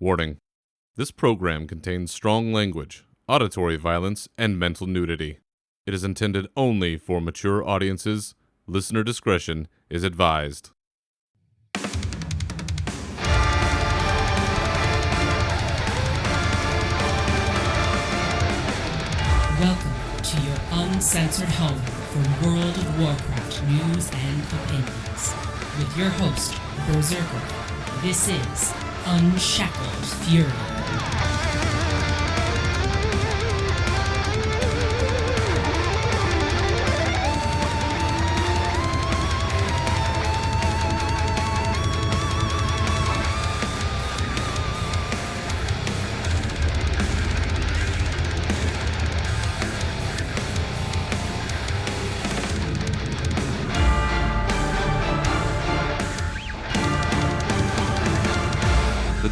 Warning. This program contains strong language, auditory violence, and mental nudity. It is intended only for mature audiences. Listener discretion is advised. Welcome to your uncensored home for World of Warcraft news and opinions. With your host, Berserker, this is Unshackled Fury.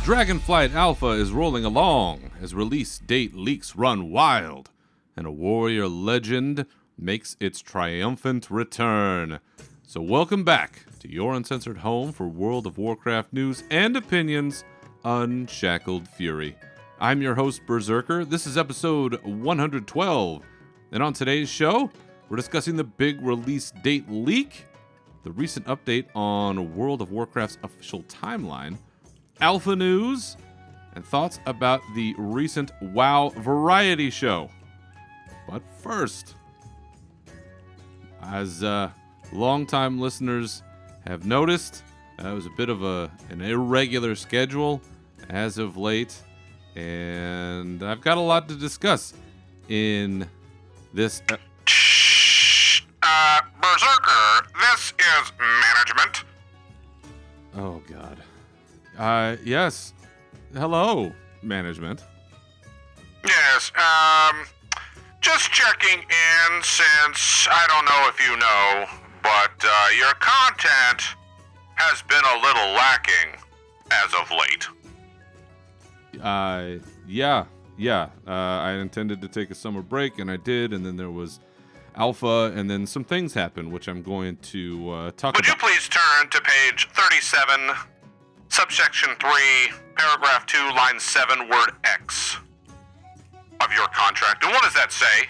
Dragonflight Alpha is rolling along as release date leaks run wild, and a warrior legend makes its triumphant return. So welcome back to your uncensored home for World of Warcraft news and opinions, Unshackled Fury. I'm your host, Berserker. This is episode 112, and on today's show, we're discussing the big release date leak, the recent update on World of Warcraft's official timeline, Alpha news, and thoughts about the recent WoW variety show. But first, as longtime listeners have noticed, it was a bit of an irregular schedule as of late, and I've got a lot to discuss in this. Berserker, this is management. Oh, God. Yes. Hello, management. Yes, just checking in since I don't know if you know, but your content has been a little lacking as of late. Yeah. I intended to take a summer break, and I did, and then there was Alpha, and then some things happened, which I'm going to talk about. Would you please turn to page 37, subsection 3, paragraph 2, line 7, word X of your contract? And what does that say?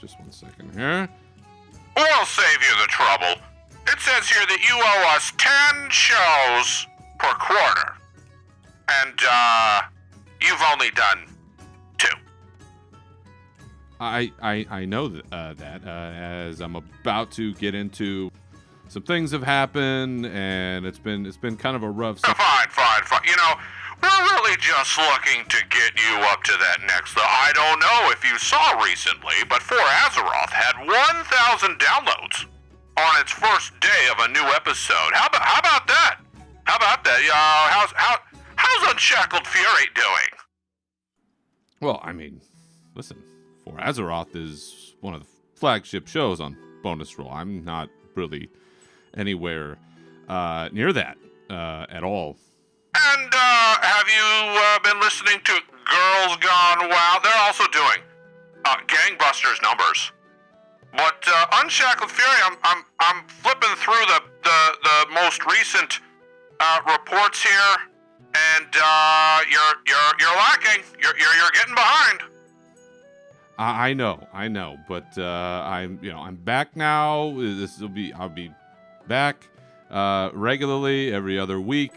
Just 1 second here. We'll save you the trouble. It says here that you owe us 10 shows per quarter. And, you've only done 2. I know that as I'm about to get into some things have happened, and it's been kind of a rough. Fine. You know, we're really just looking to get you up to that next. I don't know if you saw recently, but For Azeroth had 1,000 downloads on its first day of a new episode. How about that? How about that? How's Unshackled Fury doing? Well, I mean, listen, For Azeroth is one of the flagship shows on Bonus Roll. I'm not really anywhere near that at all. And have you been listening to Girls Gone Wild? They're also doing gangbusters numbers. But Unshackled Fury, I'm flipping through the most recent reports here, and you're lacking. You're getting behind. I know, but I'm back now. I'll be back regularly every other week,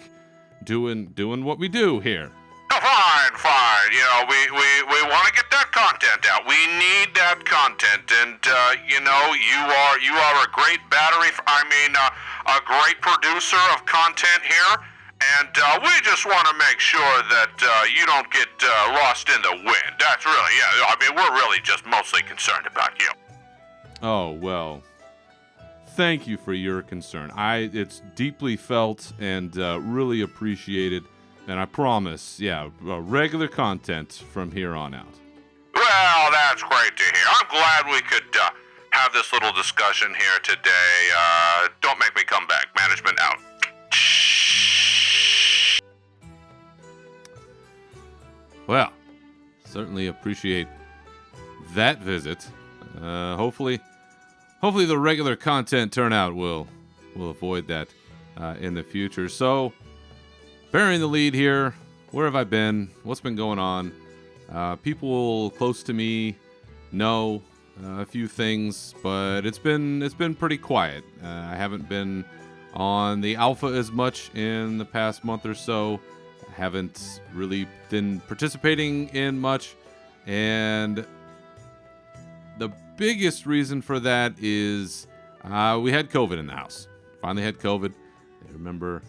doing what we do here. Oh, fine. You know, we want to get that content out. We need that content, and you are a great battery. A great producer of content here. And we just want to make sure that you don't get lost in the wind. That's really, we're really just mostly concerned about you. Oh, well, thank you for your concern. It's deeply felt and really appreciated. And I promise, regular content from here on out. Well, that's great to hear. I'm glad we could have this little discussion here today. Don't make me come back. Management out. Well, certainly appreciate that visit. Hopefully the regular content turnout will we'll avoid that in the future. So, bearing the lead here, where have I been? What's been going on? People close to me know a few things, but it's been pretty quiet. I haven't been on the Alpha as much in the past month or so. I haven't really been participating in much, and the biggest reason for that is we had COVID in the house. Finally had COVID. I remember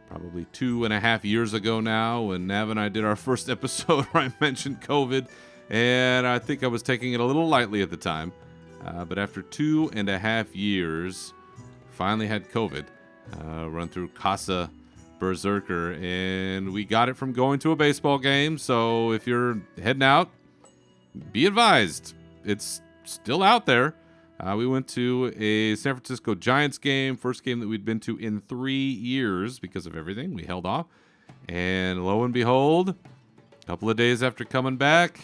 probably 2.5 years ago now when Nav and I did our first episode where I mentioned COVID, and I think I was taking it a little lightly at the time. But after 2.5 years, finally had COVID. Run through Casa Berserker, and we got it from going to a baseball game. So if you're heading out, be advised, it's still out there. We went to a San Francisco Giants game, first game that we'd been to in 3 years because of everything. We held off, and lo and behold, a couple of days after coming back,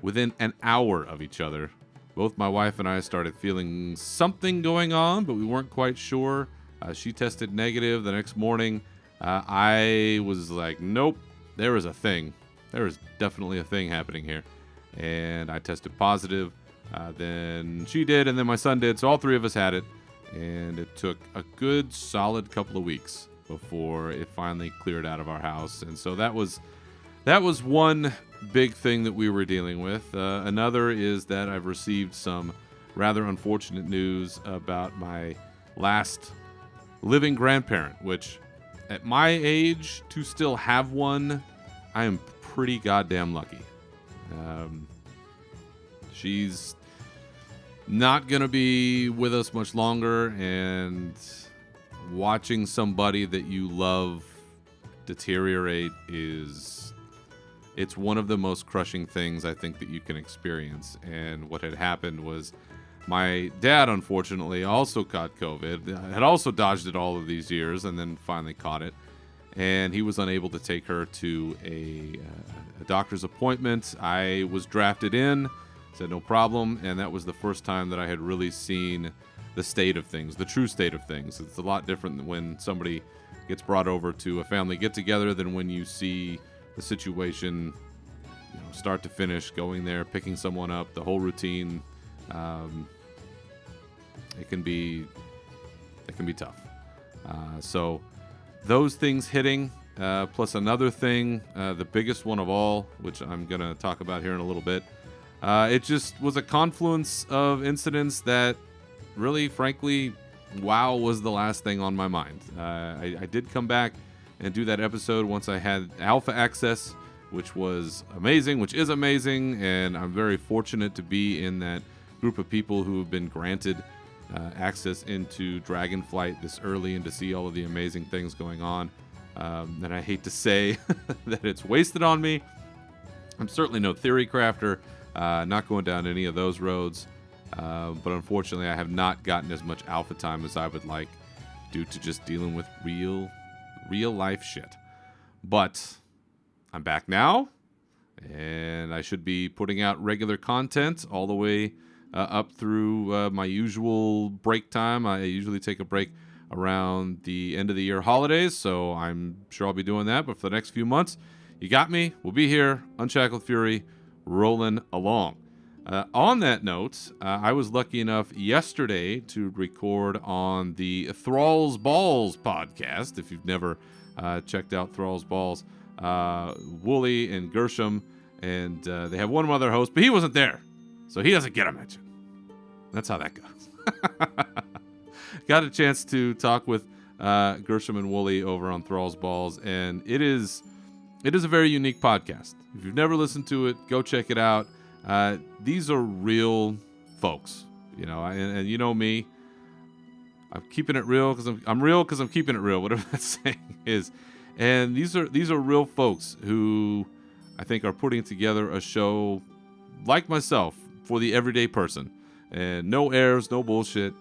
within an hour of each other, both my wife and I started feeling something going on, but we weren't quite sure. She tested negative the next morning. I was like, nope, there is a thing. There is definitely a thing happening here. And I tested positive. Then she did, and then my son did. So all three of us had it. And it took a good solid couple of weeks before it finally cleared out of our house. And so that was one big thing that we were dealing with. Another is that I've received some rather unfortunate news about my last living grandparent, which at my age, to still have one, I am pretty goddamn lucky. She's not going to be with us much longer, and watching somebody that you love deteriorate it's one of the most crushing things I think that you can experience. And what had happened was my dad, unfortunately, also caught COVID, had also dodged it all of these years, and then finally caught it. And he was unable to take her to a doctor's appointment. I was drafted in, said no problem, and that was the first time that I had really seen the state of things, the true state of things. It's a lot different when somebody gets brought over to a family get-together than when you see the situation, start to finish, going there, picking someone up, the whole routine. It can be tough. So those things hitting, plus another thing, the biggest one of all, which I'm going to talk about here in a little bit. It just was a confluence of incidents that really, frankly, WoW was the last thing on my mind. I did come back and do that episode once I had alpha access, which was amazing, which is amazing, and I'm very fortunate to be in that group of people who have been granted access into Dragonflight this early and to see all of the amazing things going on. And I hate to say that it's wasted on me. I'm certainly no theory crafter, not going down any of those roads, but unfortunately I have not gotten as much alpha time as I would like due to just dealing with real life shit. But I'm back now, and I should be putting out regular content all the way up through my usual break time. I usually take a break around the end of the year holidays, so I'm sure I'll be doing that. But for the next few months, you got me. We'll be here, Unshackled Fury, rolling along. On that note, I was lucky enough yesterday to record on the Thrall's Balls podcast. If you've never checked out Thrall's Balls, Wooly and Gershom, and they have one other host, but he wasn't there, so he doesn't get a mention. That's how that goes. Got a chance to talk with Gershom and Wooly over on Thrall's Balls, and it is a very unique podcast. If you've never listened to it, go check it out. These are real folks, and you know me. I'm keeping it real because I'm real because I'm keeping it real, whatever that saying is. And these are real folks who I think are putting together a show like myself for the everyday person. And no airs, no bullshit.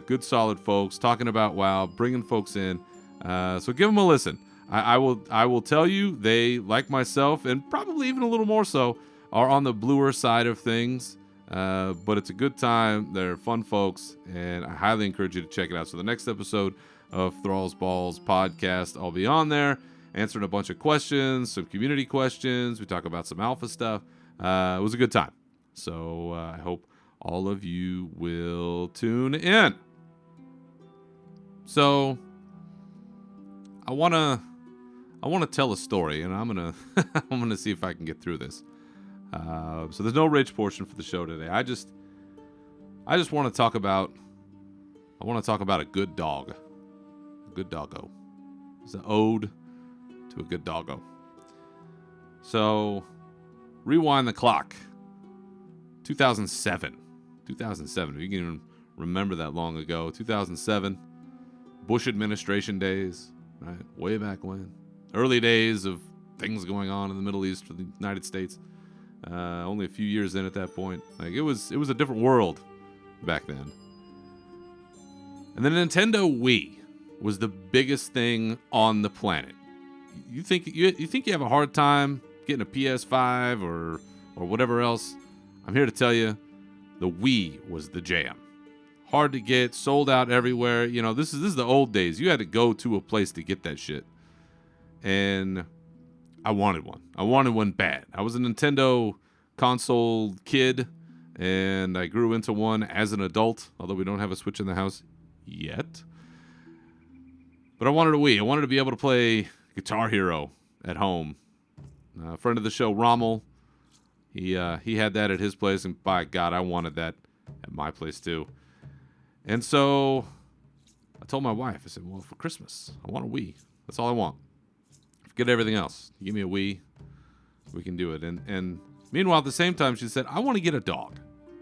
Good solid folks talking about WoW, bringing folks in. So give them a listen. I will tell you, they, like myself, and probably even a little more so, are on the bluer side of things. But it's a good time. They're fun folks, and I highly encourage you to check it out. So the next episode of Thrall's Balls podcast, I'll be on there answering a bunch of questions, some community questions. We talk about some alpha stuff. It was a good time. So I hope all of you will tune in. So I wanna tell a story, and I'm gonna see if I can get through this. So there's no rage portion for the show today. I just want to talk about. I want to talk about a good dog, a good doggo. It's an ode to a good doggo. So rewind the clock. 2007. If you can even remember that long ago. 2007. Bush administration days, right? Way back when. Early days of things going on in the Middle East for the United States. Only a few years in at that point. Like it was a different world back then. And the Nintendo Wii was the biggest thing on the planet. You think you have a hard time getting a PS5 or whatever else? I'm here to tell you, the Wii was the jam. Hard to get, sold out everywhere. You know, this is the old days. You had to go to a place to get that shit. And I wanted one. I wanted one bad. I was a Nintendo console kid, and I grew into one as an adult, although we don't have a Switch in the house yet. But I wanted a Wii. I wanted to be able to play Guitar Hero at home. A friend of the show, Rommel, he had that at his place, and by God, I wanted that at my place too. And so I told my wife, I said, well, for Christmas, I want a Wii. That's all I want. Forget everything else. You give me a Wii, we can do it. And meanwhile, at the same time, she said, I want to get a dog.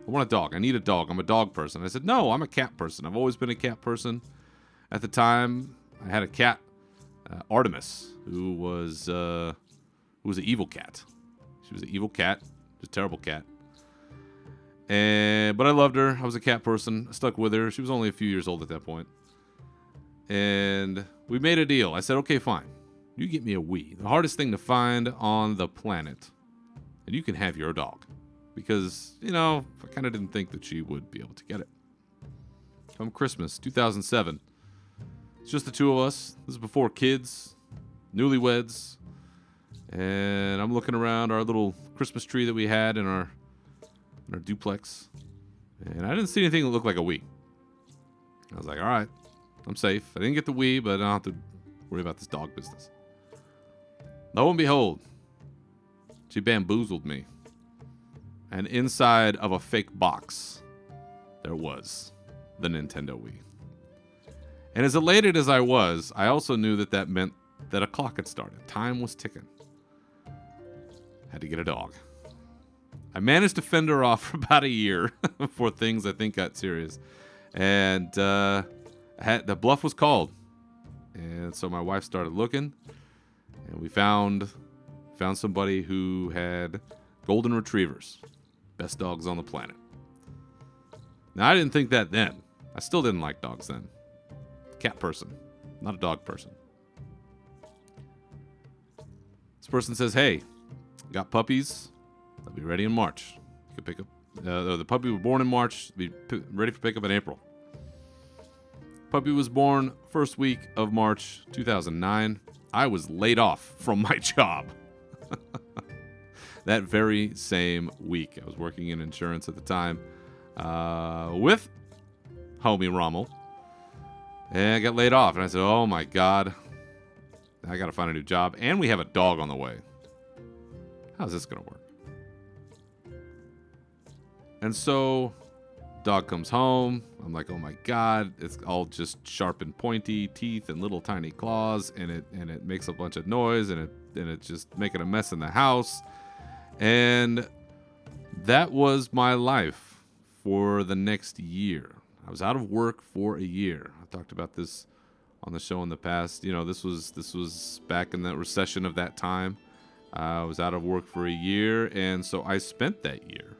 I want a dog. I need a dog. I'm a dog person. I said, no, I'm a cat person. I've always been a cat person. At the time, I had a cat, Artemis, who was an evil cat. She was an evil cat. She was a terrible cat. But I loved her. I was a cat person. I stuck with her. She was only a few years old at that point. And we made a deal. I said, okay, fine. You get me a Wii. The hardest thing to find on the planet. And you can have your dog. Because, you know, I kind of didn't think that she would be able to get it. Come Christmas, 2007. It's just the two of us. This is before kids, newlyweds. And I'm looking around our little Christmas tree that we had in our duplex. And I didn't see anything that looked like a Wii. I was like, all right, I'm safe. I didn't get the Wii, but I don't have to worry about this dog business. Lo and behold, she bamboozled me. And inside of a fake box, there was the Nintendo Wii. And as elated as I was, I also knew that meant that a clock had started. Time was ticking. Had to get a dog. I managed to fend her off for about a year before things, I think, got serious. And the bluff was called. And so my wife started looking. And we found somebody who had golden retrievers. Best dogs on the planet. Now, I didn't think that then. I still didn't like dogs then. Cat person, not a dog person. This person says, hey, got puppies. They'll be ready in March. You can pick up. The puppy was born in March. Be ready for pickup in April. Puppy was born first week of March 2009. I was laid off from my job. That very same week. I was working in insurance at the time with homie Rommel. And I got laid off. And I said, oh my God. I got to find a new job. And we have a dog on the way. How's this going to work? And so, dog comes home. I'm like, oh my God. It's all just sharp and pointy teeth and little tiny claws. And it makes a bunch of noise. And it's just making a mess in the house. And that was my life for the next year. I was out of work for a year. I talked about this on the show in the past. You know, this was back in the recession of that time. I was out of work for a year, and so I spent that year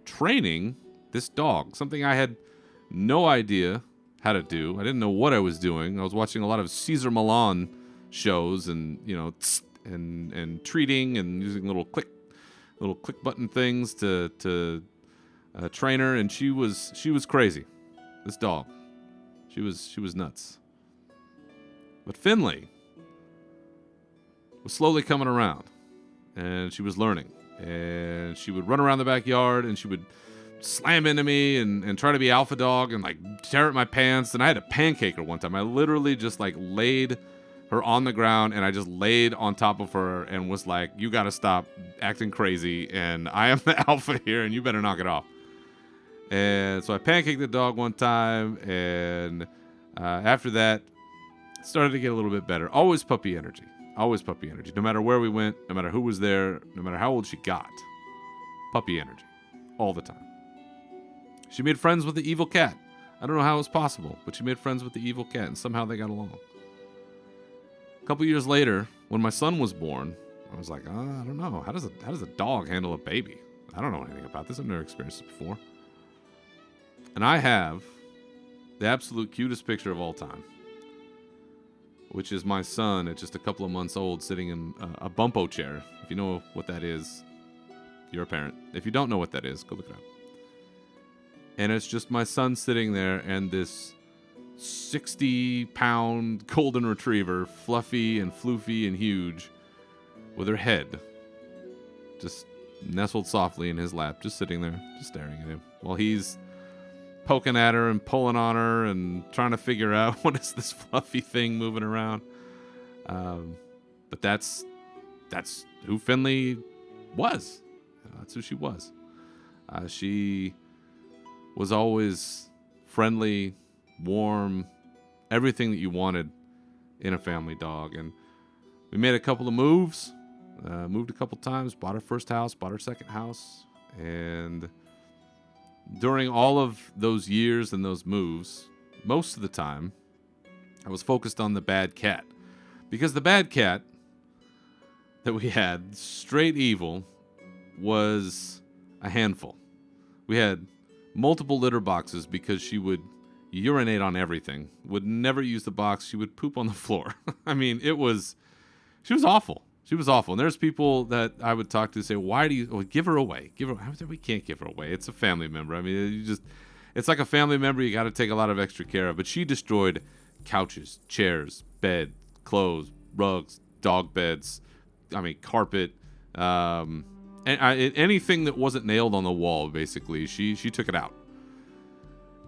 training this dog, something I had no idea how to do. I didn't know what I was doing. I was watching a lot of Cesar Millan shows and, you know, and treating and using little click button things to trainer, and she was crazy. This dog, she was nuts. But Finley was slowly coming around, and she was learning. And she would run around the backyard, and she would slam into me and try to be alpha dog and like tear at my pants. And I had to pancake her one time. I literally just like laid her on the ground, and I just laid on top of her and was like, you got to stop acting crazy, and I am the alpha here, and you better knock it off. And so I pancaked the dog one time, and after that, it started to get a little bit better. Always puppy energy. Always puppy energy. No matter where we went, no matter who was there, no matter how old she got. Puppy energy. All the time. She made friends with the evil cat. I don't know how it was possible, but she made friends with the evil cat, and somehow they got along. A couple years later, when my son was born, I was like, I don't know. How does a dog handle a baby? I don't know anything about this. I've never experienced this before. And I have the absolute cutest picture of all time, which is my son at just a couple of months old sitting in a bumpo chair. If you know what that is, you're a parent. If you don't know what that is, go look it up. And it's just my son sitting there and this 60-pound golden retriever, fluffy and floofy and huge, with her head just nestled softly in his lap, just sitting there, just staring at him, while he's poking at her and pulling on her and trying to figure out what is this fluffy thing moving around. But that's who Finley was. That's who she was. She was always friendly, warm, everything that you wanted in a family dog. And we made a couple of moves, moved a couple times, bought our first house, bought our second house. And during all of those years and those moves, most of the time, I was focused on the bad cat. Because the bad cat that we had, straight evil, was a handful. We had multiple litter boxes because she would urinate on everything, would never use the box, she would poop on the floor. I mean, she was awful. She was awful. And there's people that I would talk to say, why do you give her away? We can't give her away. It's a family member. I mean, it's like a family member you got to take a lot of extra care of. But she destroyed couches, chairs, bed, clothes, rugs, dog beds, carpet, and anything that wasn't nailed on the wall, basically, she took it out.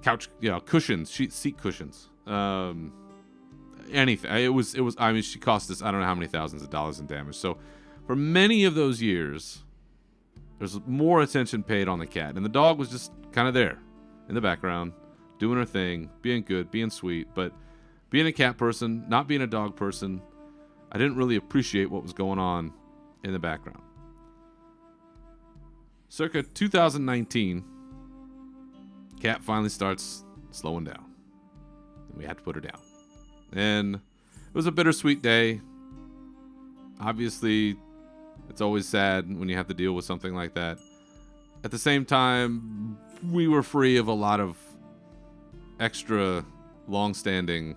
Couch, cushions, seat cushions, anything. It was. I mean, she cost us, I don't know how many thousands of dollars in damage. So, for many of those years, there's more attention paid on the cat, and the dog was just kind of there, in the background, doing her thing, being good, being sweet. But being a cat person, not being a dog person, I didn't really appreciate what was going on in the background. Circa 2019, Cat finally starts slowing down. And we had to put her down. And it was a bittersweet day. Obviously, it's always sad when you have to deal with something like that. At the same time, we were free of a lot of extra long-standing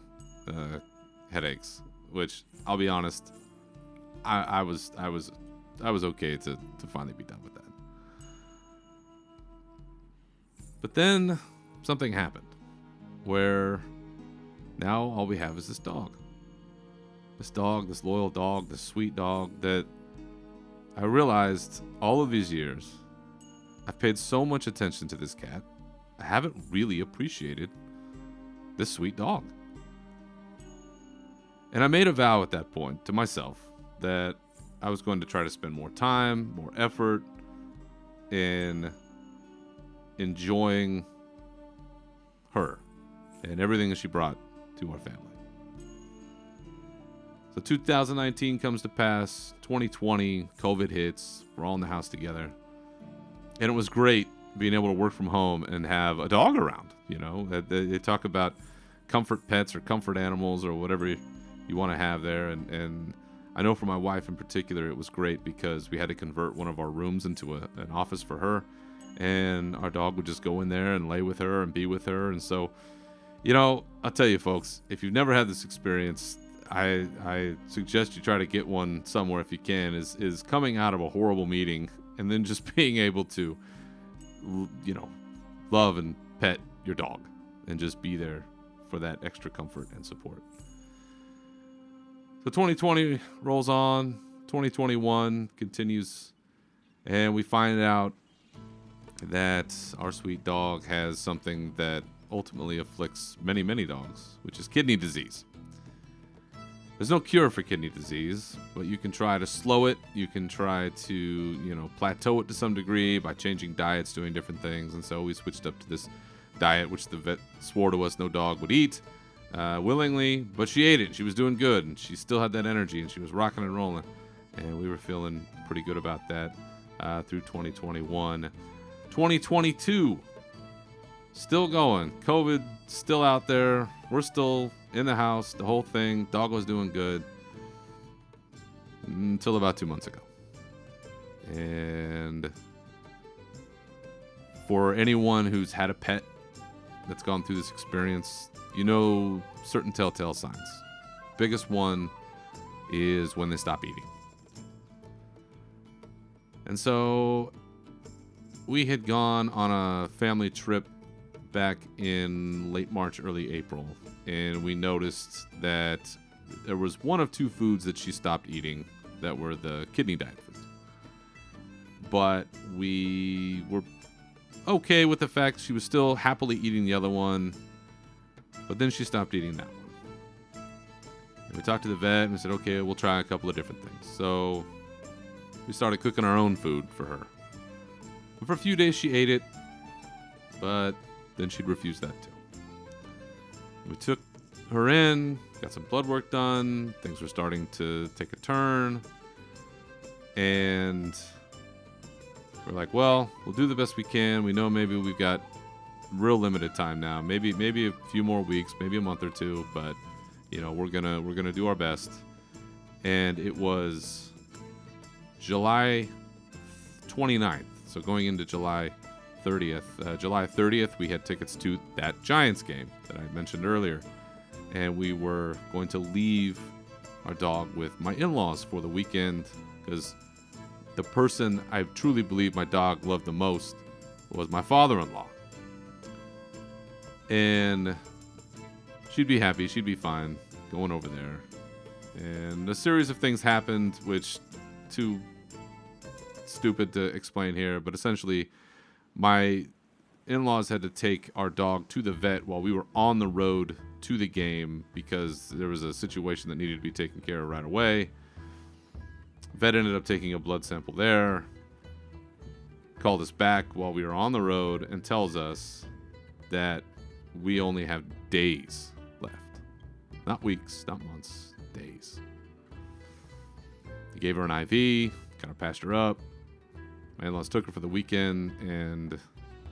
headaches, which I'll be honest, I was okay to finally be done with that. But then something happened where now all we have is this dog. This dog, this loyal dog, this sweet dog that I realized all of these years I've paid so much attention to this cat. I haven't really appreciated this sweet dog. And I made a vow at that point to myself that I was going to try to spend more time, more effort in enjoying her and everything that she brought to our family. So 2019 comes to pass, 2020, COVID hits, we're all in the house together. And it was great being able to work from home and have a dog around. They talk about comfort pets or comfort animals or whatever you want to have there. And I know for my wife in particular, it was great because we had to convert one of our rooms into an office for her. And our dog would just go in there and lay with her and be with her. And so, I'll tell you folks, if you've never had this experience, I suggest you try to get one somewhere if you can, is coming out of a horrible meeting and then just being able to love and pet your dog and just be there for that extra comfort and support. So 2020 rolls on, 2021 continues, and we find out that our sweet dog has something that ultimately afflicts many, many dogs, which is kidney disease. There's no cure for kidney disease, but you can try to slow it. You can try to, plateau it to some degree by changing diets, doing different things. And so we switched up to this diet, which the vet swore to us no dog would eat willingly, but she ate it. She was doing good, and she still had that energy, and she was rocking and rolling. And we were feeling pretty good about that through 2021. 2022, still going. COVID still out there. We're still in the house, the whole thing. Dog was doing good until about 2 months ago. And for anyone who's had a pet that's gone through this experience, certain telltale signs. Biggest one is when they stop eating. And so we had gone on a family trip back in late March, early April, and we noticed that there was one of two foods that she stopped eating that were the kidney diet foods. But we were okay with the fact she was still happily eating the other one, but then she stopped eating that one. And we talked to the vet and we said, okay, we'll try a couple of different things. So we started cooking our own food for her. And for a few days she ate it, but then she'd refuse that too. We took her in, got some blood work done. Things were starting to take a turn. And we're like, well, we'll do the best we can. We know maybe we've got real limited time now. Maybe a few more weeks, maybe a month or two, but we're gonna do our best. And it was July 29th. So going into July 30th. July 30th, we had tickets to that Giants game that I mentioned earlier. And we were going to leave our dog with my in-laws for the weekend because the person I truly believe my dog loved the most was my father-in-law. And she'd be happy, she'd be fine going over there. And a series of things happened, which too stupid to explain here, but essentially my in-laws had to take our dog to the vet while we were on the road to the game because there was a situation that needed to be taken care of right away. Vet ended up taking a blood sample there, called us back while we were on the road and tells us that we only have days left. Not weeks, not months, days. He gave her an IV, kind of patched her up. My in-laws took her for the weekend, and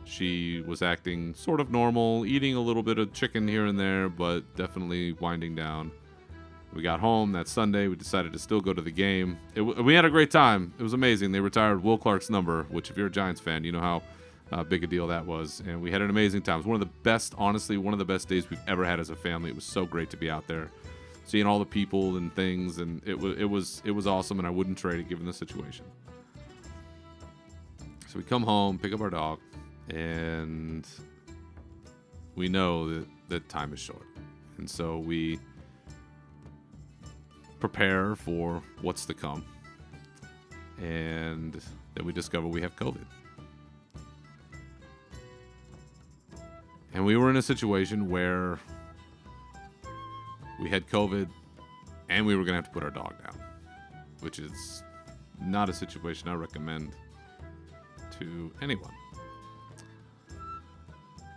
she was acting sort of normal, eating a little bit of chicken here and there, but definitely winding down. We got home that Sunday. We decided to still go to the game. We had a great time. It was amazing. They retired Will Clark's number, which if you're a Giants fan, you know how big a deal that was. And we had an amazing time. It was one of the best, honestly, one of the best days we've ever had as a family. It was so great to be out there, seeing all the people and things, and it was awesome, and I wouldn't trade it given the situation. So we come home, pick up our dog, and we know that time is short. And so we prepare for what's to come. And then we discover we have COVID. And we were in a situation where we had COVID and we were going to have to put our dog down, which is not a situation I recommend to anyone.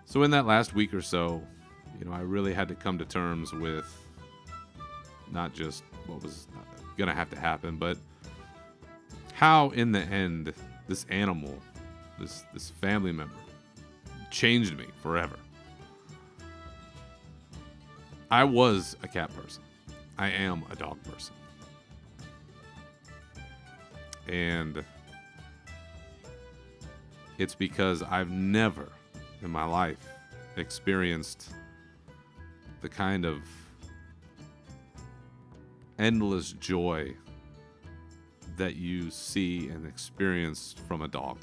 So in that last week or so, I really had to come to terms with not just what was going to have to happen, but how in the end this animal, this family member changed me forever. I was a cat person. I am a dog person. And it's because I've never in my life experienced the kind of endless joy that you see and experience from a dog.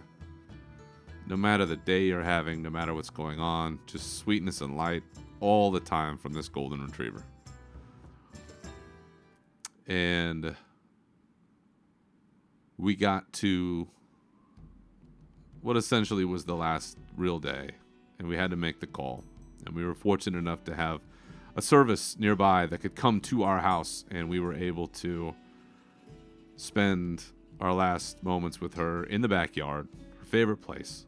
no matter the day you're having, no matter what's going on, just sweetness and light all the time from this golden retriever. And we got to what essentially was the last real day, and we had to make the call. And we were fortunate enough to have a service nearby that could come to our house, and we were able to spend our last moments with her in the backyard, her favorite place.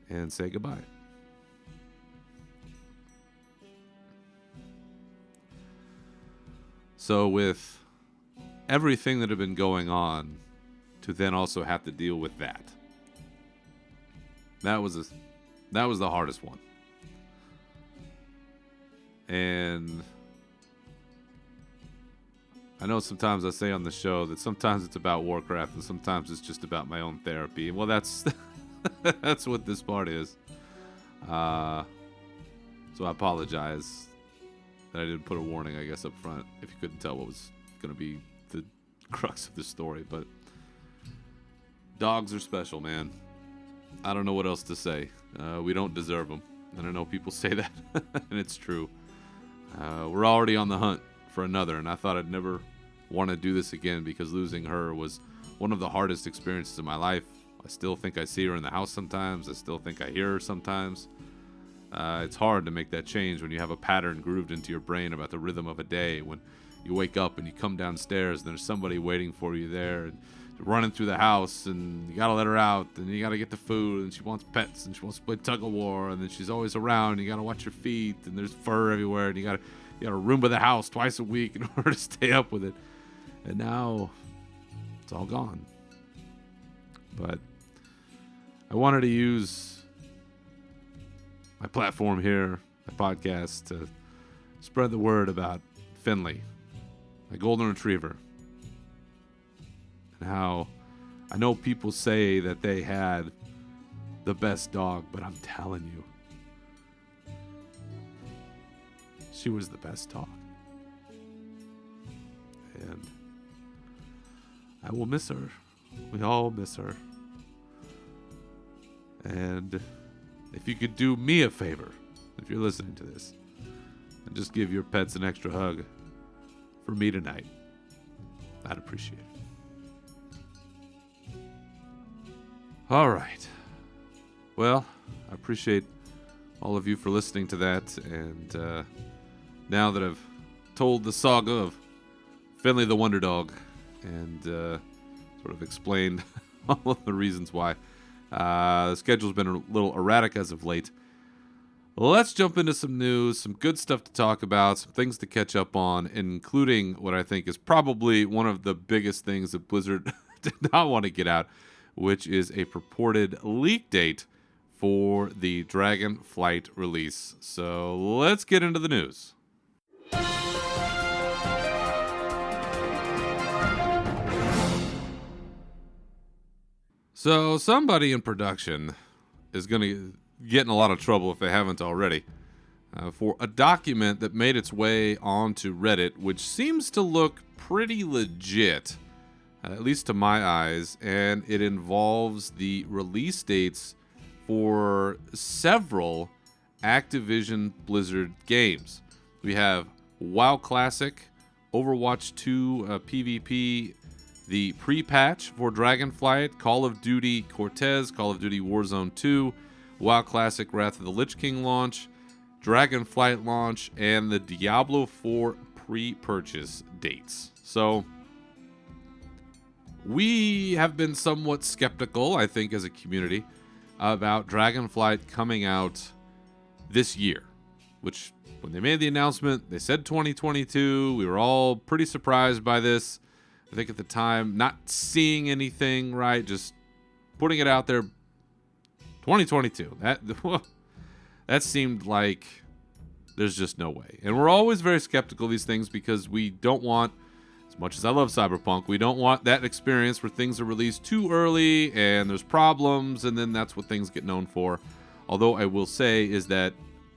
And say goodbye. So with everything that had been going on, to then also have to deal with that. That was the hardest one. And I know sometimes I say on the show that sometimes it's about Warcraft and sometimes it's just about my own therapy. And well, that's that's what this part is. So I apologize that I didn't put a warning, I guess, up front, if you couldn't tell what was going to be the crux of the story. But dogs are special, man. I don't know what else to say. We don't deserve them. And I know people say that, and it's true. We're already on the hunt for another, and I thought I'd never want to do this again because losing her was one of the hardest experiences of my life. I still think I see her in the house sometimes. I still think I hear her sometimes. It's hard to make that change when you have a pattern grooved into your brain about the rhythm of a day. When you wake up and you come downstairs and there's somebody waiting for you there and running through the house, and you gotta let her out, and you gotta get the food, and she wants pets, and she wants to play tug of war, and then she's always around, and you gotta watch your feet, and there's fur everywhere, and you gotta Roomba the house twice a week in order to stay up with it. And now it's all gone. But I wanted to use my platform here, my podcast, to spread the word about Finley, my golden retriever. And how I know people say that they had the best dog, but I'm telling you, she was the best dog. And I will miss her. We all miss her. And if you could do me a favor, if you're listening to this, and just give your pets an extra hug for me tonight, I'd appreciate it. All right. Well, I appreciate all of you for listening to that. And now that I've told the saga of Finley the Wonder Dog and sort of explained all of the reasons why, the schedule's been a little erratic as of late. Let's jump into some news, some good stuff to talk about, some things to catch up on, including what I think is probably one of the biggest things that Blizzard did not want to get out, which is a purported leak date for the Dragonflight release. So let's get into the news. So somebody in production is going to get in a lot of trouble if they haven't already for a document that made its way onto Reddit, which seems to look pretty legit, at least to my eyes, and it involves the release dates for several Activision Blizzard games. We have WoW Classic, Overwatch 2 PvP, the pre-patch for Dragonflight, Call of Duty Cortez, Call of Duty Warzone 2, WoW Classic Wrath of the Lich King launch, Dragonflight launch, and the Diablo 4 pre-purchase dates. So we have been somewhat skeptical, I think, as a community, about Dragonflight coming out this year, which when they made the announcement, they said 2022. We were all pretty surprised by this. I think at the time, not seeing anything, right? Just putting it out there. 2022. That seemed like there's just no way. And we're always very skeptical of these things because we don't want, as much as I love Cyberpunk, we don't want that experience where things are released too early and there's problems, and then that's what things get known for. Although I will say is that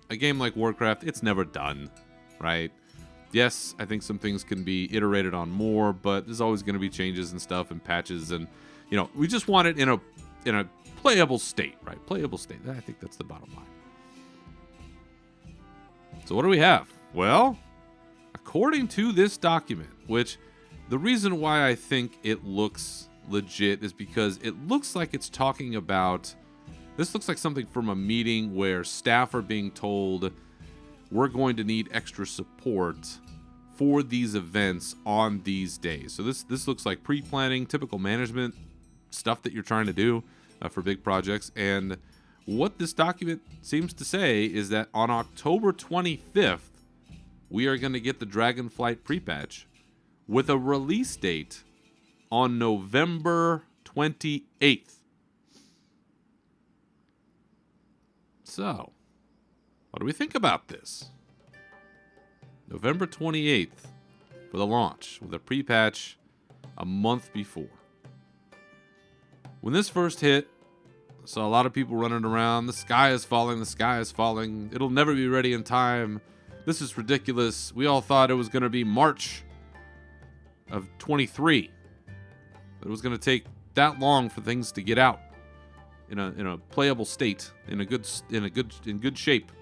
a game like Warcraft, it's never done, right? Yes, I think some things can be iterated on more, but there's always going to be changes and stuff and patches, and we just want it in a playable state, right? Playable state. I think that's the bottom line. So what do we have? Well, according to this document, which the reason why I think it looks legit is because it looks like it's talking about, this looks like something from a meeting where staff are being told we're going to need extra support for these events on these days. So this looks like pre-planning, typical management stuff that you're trying to do for big projects. And what this document seems to say is that on October 25th, we are going to get the Dragonflight pre-patch with a release date on November 28th. So, what do we think about this? November 28th for the launch with a pre-patch a month before. When this first hit, I saw a lot of people running around. The sky is falling. The sky is falling. It'll never be ready in time. This is ridiculous. We all thought it was going to be March of 23. It was going to take that long for things to get out in a playable state, in good shape.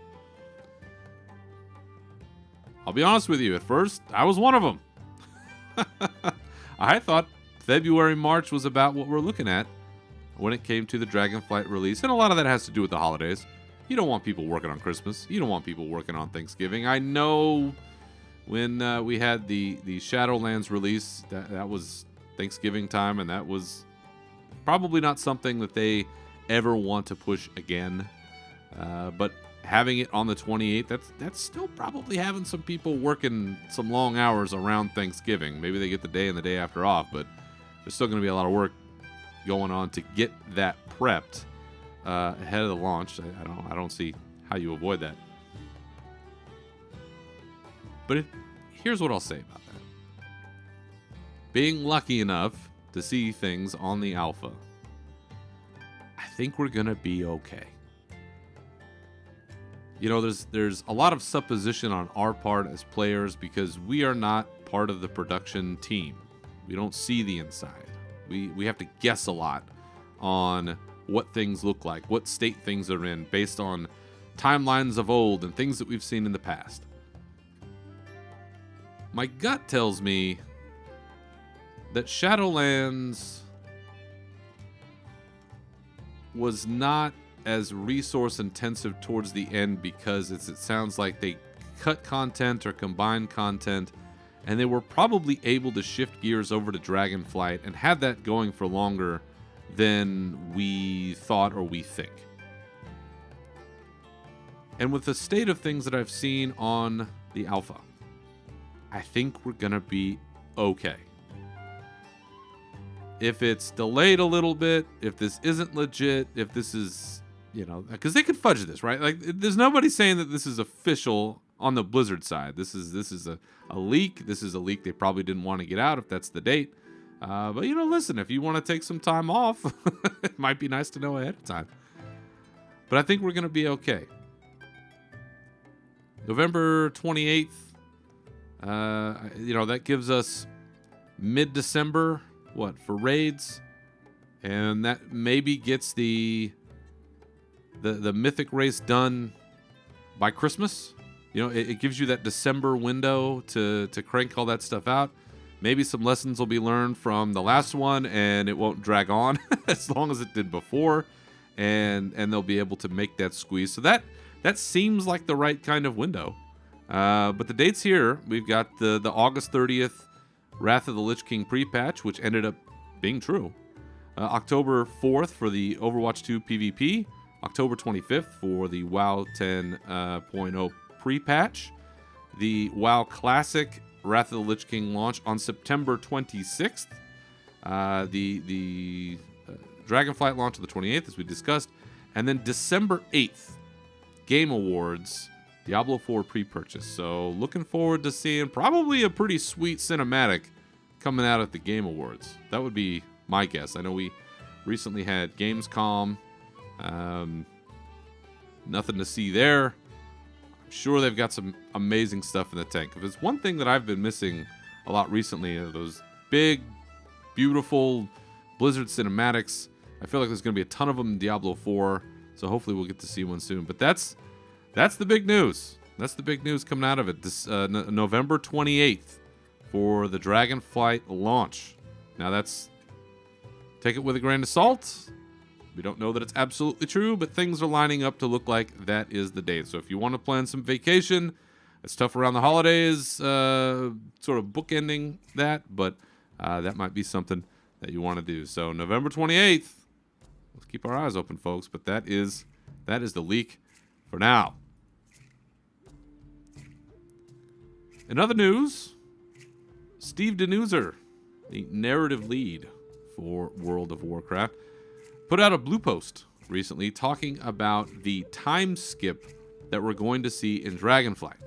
I'll be honest with you. At first, I was one of them. I thought February, March was about what we're looking at when it came to the Dragonflight release, and a lot of that has to do with the holidays. You don't want people working on Christmas. You don't want people working on Thanksgiving. I know when we had the Shadowlands release, that was Thanksgiving time, and that was probably not something that they ever want to push again. But having it on the 28th, that's still probably having some people working some long hours around Thanksgiving. Maybe they get the day and the day after off, but there's still going to be a lot of work going on to get that prepped ahead of the launch. I don't see how you avoid that. But here's what I'll say about that. Being lucky enough to see things on the alpha, I think we're going to be okay. There's a lot of supposition on our part as players because we are not part of the production team. We don't see the inside. We have to guess a lot on what things look like, what state things are in, based on timelines of old and things that we've seen in the past. My gut tells me that Shadowlands was not as resource intensive towards the end because it sounds like they cut content or combined content, and they were probably able to shift gears over to Dragonflight and had that going for longer than we thought or we think. And with the state of things that I've seen on the alpha, I think we're going to be okay. If it's delayed a little bit, if this isn't legit, if this is, because they could fudge this, right? Like, there's nobody saying that this is official on the Blizzard side. This is a leak. This is a leak they probably didn't want to get out if that's the date. But, listen, if you want to take some time off, it might be nice to know ahead of time. But I think we're going to be okay. November 28th, that gives us mid-December, for raids? And that maybe gets the Mythic race done by Christmas. It gives you that December window to crank all that stuff out. Maybe some lessons will be learned from the last one, and it won't drag on as long as it did before, and they'll be able to make that squeeze. So that seems like the right kind of window. But the dates here, we've got the August 30th Wrath of the Lich King pre-patch, which ended up being true. October 4th for the Overwatch 2 PvP. October 25th for the WoW 10.0 pre-patch. The WoW Classic Wrath of the Lich King launch on September 26th. The Dragonflight launch on the 28th, as we discussed. And then December 8th, Game Awards, Diablo 4 pre-purchase. So looking forward to seeing probably a pretty sweet cinematic coming out at the Game Awards. That would be my guess. I know we recently had Gamescom. Nothing to see there. I'm sure they've got some amazing stuff in the tank. If it's one thing that I've been missing a lot recently, are those big, beautiful Blizzard cinematics. I feel like there's going to be a ton of them in Diablo 4, so hopefully we'll get to see one soon. But that's the big news. That's the big news coming out of it. This November 28th for the Dragonflight launch. Now take it with a grain of salt. We don't know that it's absolutely true, but things are lining up to look like that is the date. So if you want to plan some vacation, it's tough around the holidays, sort of bookending that, but that might be something that you want to do. So November 28th, let's keep our eyes open, folks, but that is the leak for now. In other news, Steve Denuser, the narrative lead for World of Warcraft, put out a blue post recently talking about the time skip that we're going to see in Dragonflight.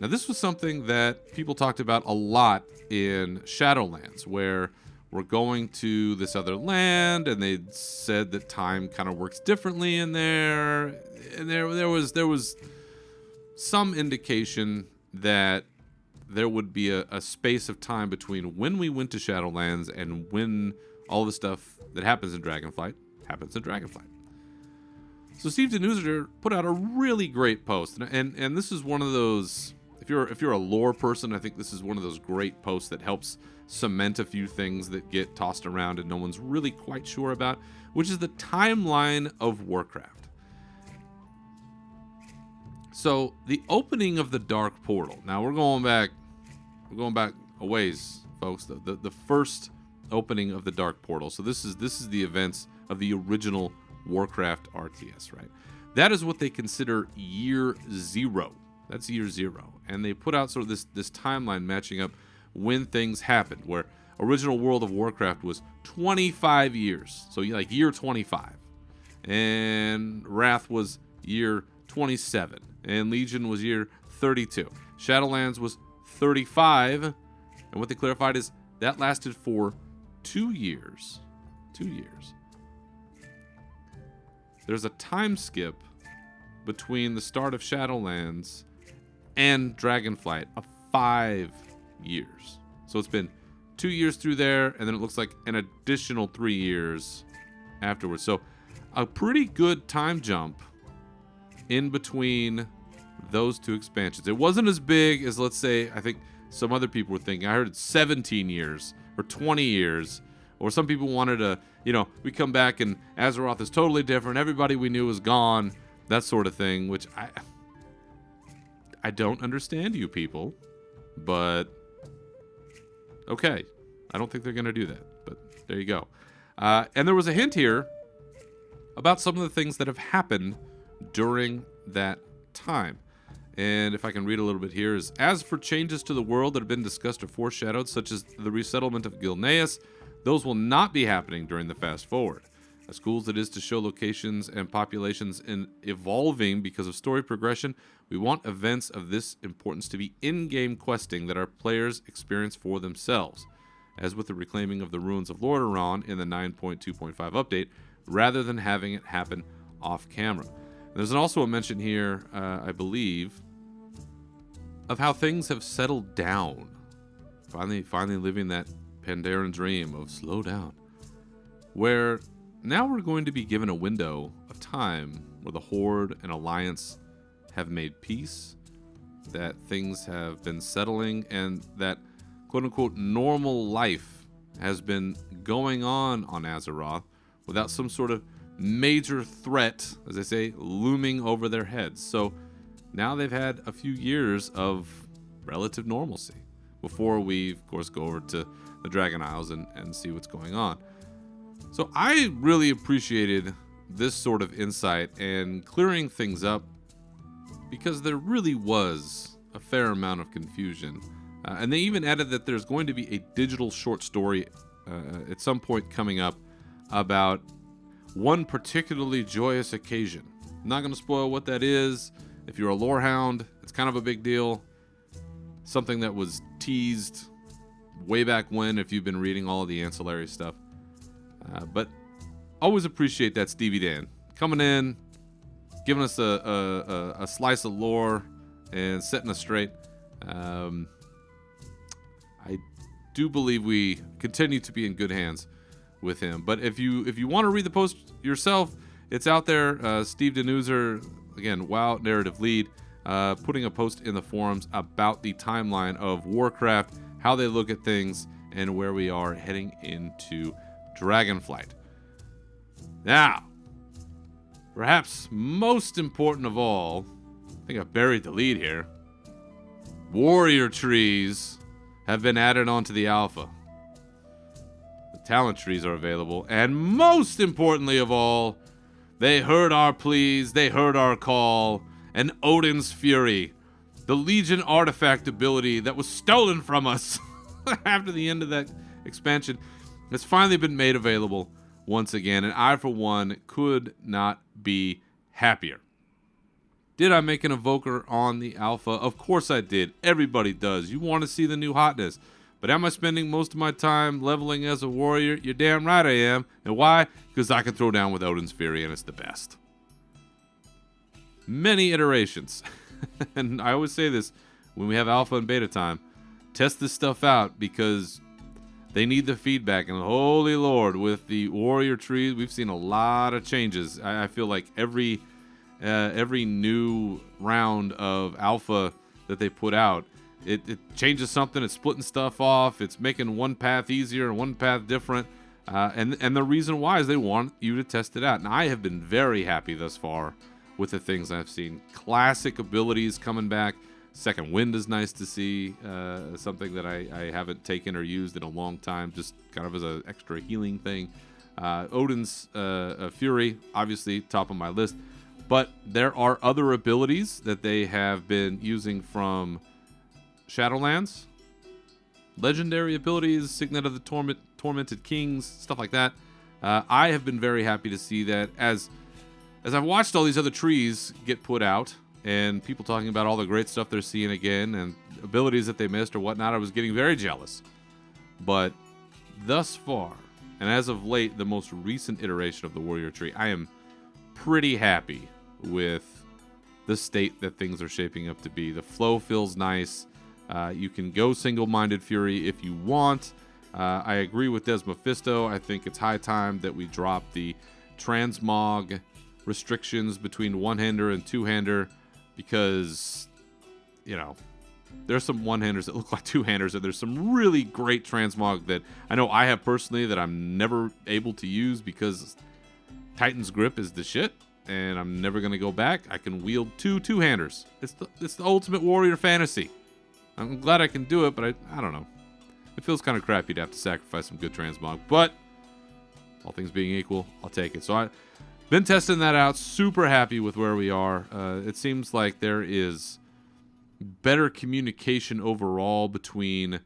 Now, this was something that people talked about a lot in Shadowlands, where we're going to this other land, and they said that time kind of works differently in there. And there was some indication that there would be a space of time between when we went to Shadowlands and when all the stuff that happens in Dragonflight happens in Dragonflight. So Steve Denuser put out a really great post, and this is one of those. If you're a lore person, I think this is one of those great posts that helps cement a few things that get tossed around and no one's really quite sure about, which is the timeline of Warcraft. So the opening of the Dark Portal. Now we're going back a ways, folks. The first opening of the Dark Portal. So this is the events of the original Warcraft RTS, right? That is what they consider year 0. That's year 0. And they put out sort of this timeline matching up when things happened, where original World of Warcraft was 25 years. So like year 25. And Wrath was year 27. And Legion was year 32. Shadowlands was 35. And what they clarified is that lasted for 2 years. 2 years. There's a time skip between the start of Shadowlands and Dragonflight of 5 years. So it's been 2 years through there, and then it looks like an additional 3 years afterwards. So a pretty good time jump in between those two expansions. It wasn't as big as, let's say, I think some other people were thinking. I heard it's 17 years or 20 years. Or some people wanted to, we come back and Azeroth is totally different. Everybody we knew is gone. That sort of thing, which I don't understand, you people. But, okay. I don't think they're going to do that. But there you go. And there was a hint here about some of the things that have happened during that time. And if I can read a little bit here, is as for changes to the world that have been discussed or foreshadowed, such as the resettlement of Gilneas, those will not be happening during the fast forward. As cool as it is to show locations and populations evolving because of story progression, we want events of this importance to be in-game questing that our players experience for themselves, as with the reclaiming of the ruins of Lordaeron in the 9.2.5 update, rather than having it happen off-camera. There's also a mention here, I believe, of how things have settled down. Finally living that Pandaren dream of slow down, where now we're going to be given a window of time where the Horde and Alliance have made peace, that things have been settling, and that quote-unquote normal life has been going on Azeroth without some sort of major threat, as they say, looming over their heads. So now they've had a few years of relative normalcy before we, of course, go over to the Dragon Isles and see what's going on. So I really appreciated this sort of insight and clearing things up, because there really was a fair amount of confusion. And they even added that there's going to be a digital short story at some point coming up about one particularly joyous occasion. I'm not going to spoil what that is. If you're a lore hound, it's kind of a big deal. Something that was teased way back when, if you've been reading all of the ancillary stuff. But always appreciate that Stevie Dan coming in, giving us a slice of lore and setting us straight. I do believe we continue to be in good hands with him. But if you want to read the post yourself, it's out there. Steve Denuser, again, WoW narrative lead, putting a post in the forums about the timeline of Warcraft, how they look at things, and where we are heading into Dragonflight. Now, perhaps most important of all, I think I buried the lead here. Warrior trees have been added onto the alpha. The talent trees are available, and most importantly of all, they heard our pleas, they heard our call, and Odin's Fury, the Legion artifact ability that was stolen from us after the end of that expansion, has finally been made available once again, and I, for one, could not be happier. Did I make an evoker on the alpha? Of course I did. Everybody does. You want to see the new hotness. But am I spending most of my time leveling as a warrior? You're damn right I am. And why? Because I can throw down with Odin's Fury, and it's the best. Many iterations. And I always say this when we have alpha and beta time. Test this stuff out, because they need the feedback. And holy Lord, with the warrior trees, we've seen a lot of changes. I feel like every new round of alpha that they put out, it changes something. It's splitting stuff off. It's making one path easier and one path different. And the reason why is they want you to test it out. And I have been very happy thus far with the things I've seen. Classic abilities coming back. Second Wind is nice to see. Something that I haven't taken or used in a long time, just kind of as an extra healing thing. Odin's Fury, obviously top of my list. But there are other abilities that they have been using from Shadowlands. Legendary abilities, Signet of the Tormented Kings, stuff like that. I have been very happy to see that as I've watched all these other trees get put out and people talking about all the great stuff they're seeing again and abilities that they missed or whatnot, I was getting very jealous. But thus far, and as of late, the most recent iteration of the Warrior Tree, I am pretty happy with the state that things are shaping up to be. The flow feels nice. You can go single-minded Fury if you want. I agree with Des Mephisto. I think it's high time that we drop the transmog restrictions between one-hander and two-hander, because, you know, there's some one-handers that look like two-handers, and there's some really great transmog that I know I have personally that I'm never able to use because Titan's Grip is the shit, and I'm never going to go back. I can wield two-handers. It's the ultimate warrior fantasy. I'm glad I can do it, but I don't know. It feels kind of crappy to have to sacrifice some good transmog, but all things being equal, I'll take it. So I've been testing that out. Super happy with where we are. It seems like there is better communication overall between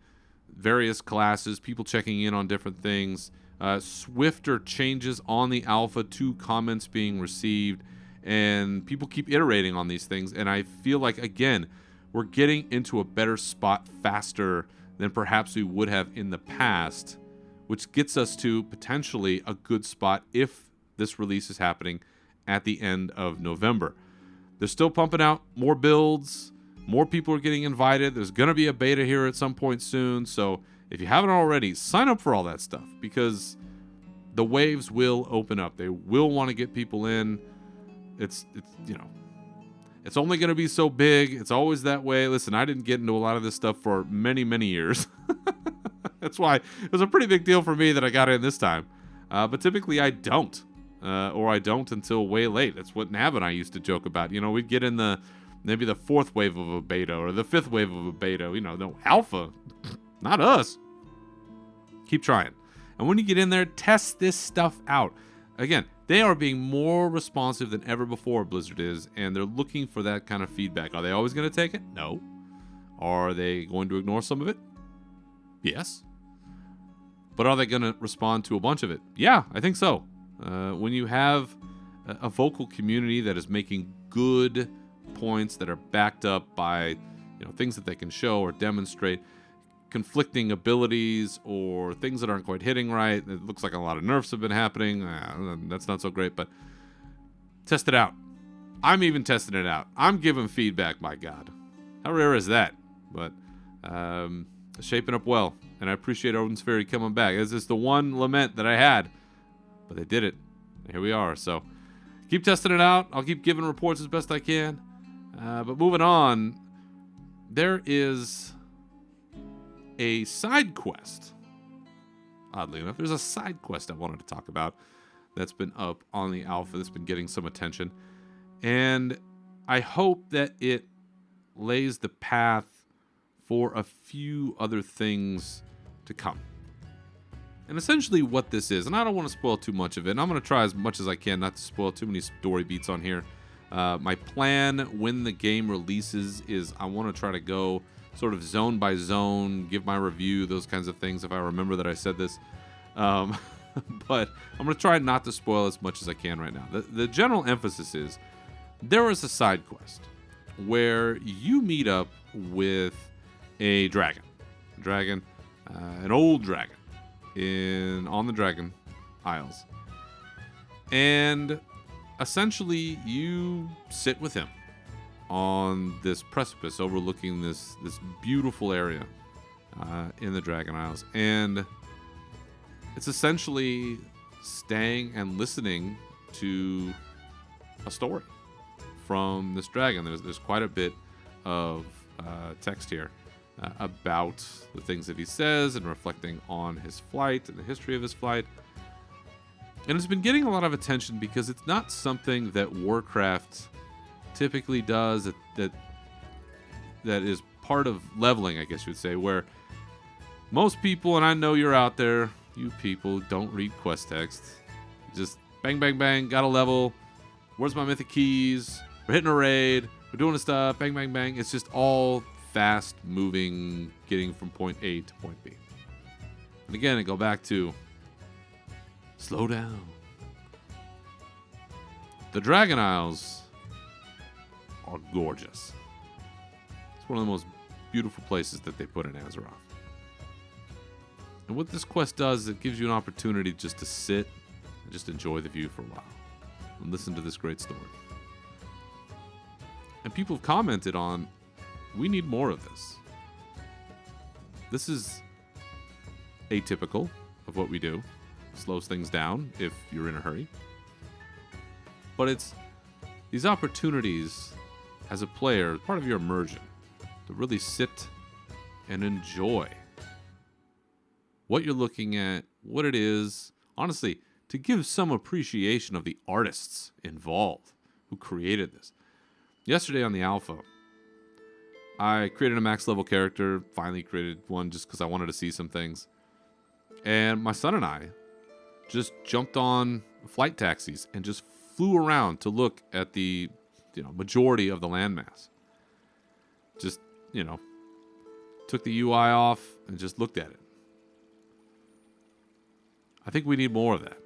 various classes, people checking in on different things, swifter changes on the alpha to comments being received, and people keep iterating on these things. And I feel like, again, we're getting into a better spot faster than perhaps we would have in the past, which gets us to potentially a good spot if this release is happening at the end of November. They're still pumping out more builds. More people are getting invited. There's going to be a beta here at some point soon. So if you haven't already, sign up for all that stuff, because the waves will open up. They will want to get people in. It's only going to be so big. It's always that way. Listen, I didn't get into a lot of this stuff for many, many years. That's why it was a pretty big deal for me that I got in this time. But typically I don't. Or I don't until way late. That's what Nav and I used to joke about. You know, we'd get in maybe the fourth wave of a beta or the fifth wave of a beta. You know, no, alpha. Not us. Keep trying. And when you get in there, test this stuff out. Again, they are being more responsive than ever before, Blizzard is, and they're looking for that kind of feedback. Are they always going to take it? No. Are they going to ignore some of it? Yes. But are they going to respond to a bunch of it? Yeah, I think so. When you have a vocal community that is making good points that are backed up by, things that they can show or demonstrate, conflicting abilities or things that aren't quite hitting right. It looks like a lot of nerfs have been happening. That's not so great, but test it out. I'm even testing it out. I'm giving feedback, my God. How rare is that? But it's shaping up well, and I appreciate Odin's Ferry coming back. This is the one lament that I had, but they did it. Here we are. So keep testing it out. I'll keep giving reports as best I can. But moving on, there is a side quest. Oddly enough, there's a side quest I wanted to talk about that's been up on the alpha, that's been getting some attention. And I hope that it lays the path for a few other things to come. And essentially what this is, and I don't want to spoil too much of it, and I'm going to try as much as I can not to spoil too many story beats on here. My plan when the game releases is I want to try to go sort of zone by zone, give my review, those kinds of things, if I remember that I said this. But I'm going to try not to spoil as much as I can right now. The general emphasis is there is a side quest where you meet up with a dragon. An old dragon on the Dragon Isles. And essentially you sit with him on this precipice overlooking this beautiful area in the Dragon Isles. And it's essentially staying and listening to a story from this dragon. There's quite a bit of text here about the things that he says and reflecting on his flight and the history of his flight. And it's been getting a lot of attention because it's not something that Warcraft typically does that is part of leveling, I guess you would say, where most people, and I know you're out there, you people don't read quest text. Just bang, bang, bang, got a level. Where's my mythic keys? We're hitting a raid. We're doing the stuff. Bang, bang, bang. It's just all fast moving, getting from point A to point B. And again, I go back to slow down. The Dragon Isles are gorgeous. It's one of the most beautiful places that they put in Azeroth. And what this quest does, it gives you an opportunity just to sit and just enjoy the view for a while and listen to this great story. And people have commented on, we need more of this. This is atypical of what we do. Slows things down if you're in a hurry. But it's these opportunities as a player, part of your immersion, to really sit and enjoy what you're looking at, what it is. Honestly, to give some appreciation of the artists involved who created this. Yesterday on the alpha, I created a max level character, finally created one just because I wanted to see some things. And my son and I just jumped on flight taxis and just flew around to look at the majority of the landmass. Just, took the UI off and just looked at it. I think we need more of that.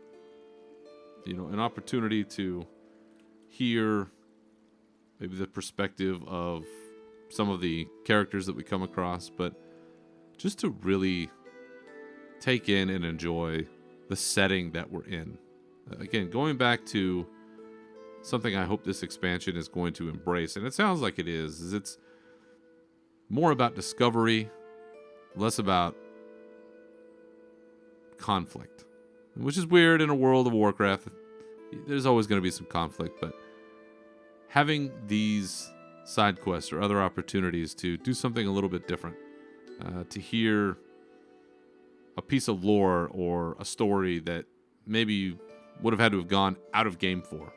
An opportunity to hear maybe the perspective of some of the characters that we come across, but just to really take in and enjoy the setting that we're in. Again, going back to something I hope this expansion is going to embrace, and it sounds like it is it's more about discovery, less about conflict. Which is weird in a world of Warcraft. There's always going to be some conflict, but having these side quests or other opportunities to do something a little bit different, to hear a piece of lore or a story that maybe you would have had to have gone out of game for.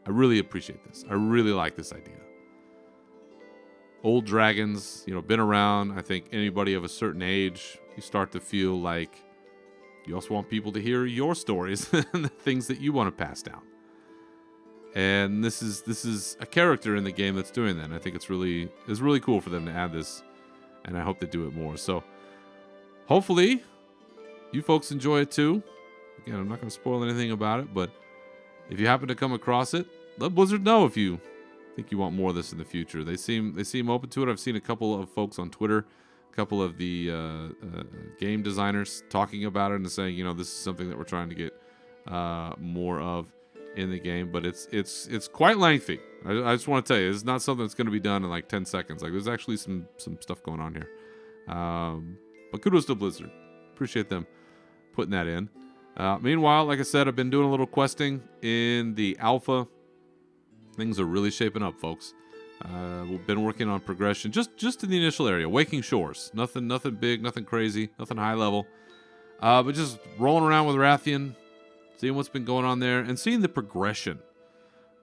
I really appreciate this. I really like this idea. Old dragons, been around. I think anybody of a certain age, you start to feel like you also want people to hear your stories and the things that you want to pass down. And this is a character in the game that's doing that. And I think it's really cool for them to add this, and I hope they do it more. So hopefully you folks enjoy it too. Again, I'm not going to spoil anything about it, but if you happen to come across it, let Blizzard know if you think you want more of this in the future. They seem open to it. I've seen a couple of folks on Twitter, a couple of the game designers talking about it and saying, this is something that we're trying to get more of. in the game, but it's quite lengthy. I just want to tell you, it's not something that's going to be done in like 10 seconds. Like there's actually some stuff going on here. But kudos to Blizzard. Appreciate them putting that in. Meanwhile, like I said, I've been doing a little questing in the alpha. Things are really shaping up, folks. We've been working on progression just in the initial area. Waking Shores. Nothing big, nothing crazy, nothing high level. But just rolling around with Rathian, seeing what's been going on there, and seeing the progression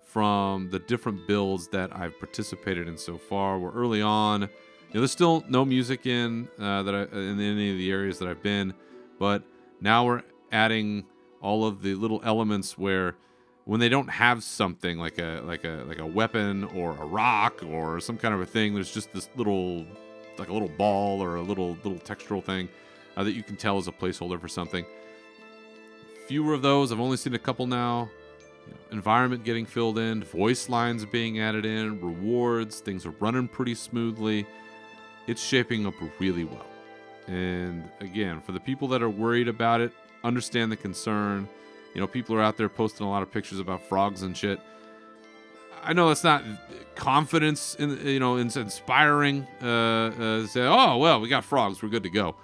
from the different builds that I've participated in so far. We're early on. There's still no music in in any of the areas that I've been, but now we're adding all of the little elements where when they don't have something like a weapon or a rock or some kind of a thing, there's just this little, like a little ball or a little textural thing that you can tell is a placeholder for something. Fewer of those. I've only seen a couple now. Environment getting filled in, voice lines being added in, rewards, things are running pretty smoothly. It's shaping up really well. And again, for the people that are worried about it, understand the concern. People are out there posting a lot of pictures about frogs and shit. I know that's not confidence in inspiring. Say, oh well, we got frogs, we're good to go.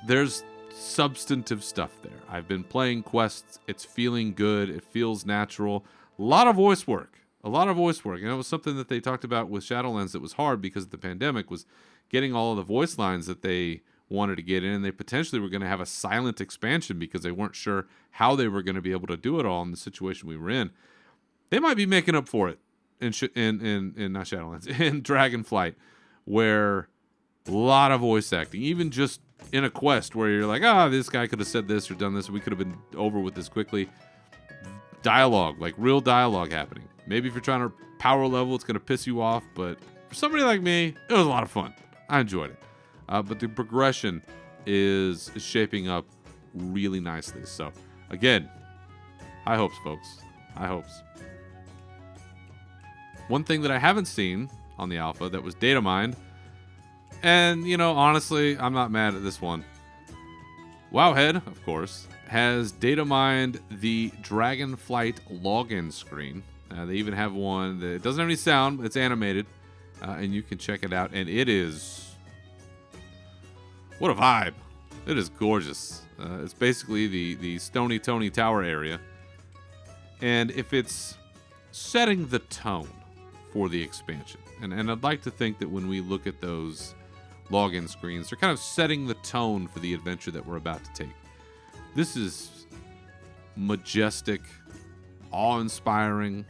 There's substantive stuff there. I've been playing quests. It's feeling good. It feels natural. A lot of voice work. And it was something that they talked about with Shadowlands that was hard because of the pandemic, was getting all of the voice lines that they wanted to get in. And they potentially were going to have a silent expansion because they weren't sure how they were going to be able to do it all in the situation we were in. They might be making up for it in not Shadowlands, in Dragonflight, where a lot of voice acting, even just in a quest where you're like, this guy could have said this or done this, we could have been over with this quickly. Dialogue, like real dialogue happening. Maybe if you're trying to power level, it's going to piss you off, but for somebody like me, it was a lot of fun. I enjoyed it. But the progression is shaping up really nicely. So, again, high hopes, folks. High hopes. One thing that I haven't seen on the alpha that was data mined, and, honestly, I'm not mad at this one. Wowhead, of course, has data mined the Dragonflight login screen. They even have one that doesn't have any sound, but it's animated, and you can check it out. And it is, what a vibe! It is gorgeous. It's basically the Stony Tony Tower area, and if it's setting the tone for the expansion, and I'd like to think that when we look at those login screens, they're kind of setting the tone for the adventure that we're about to take. This is majestic, awe-inspiring.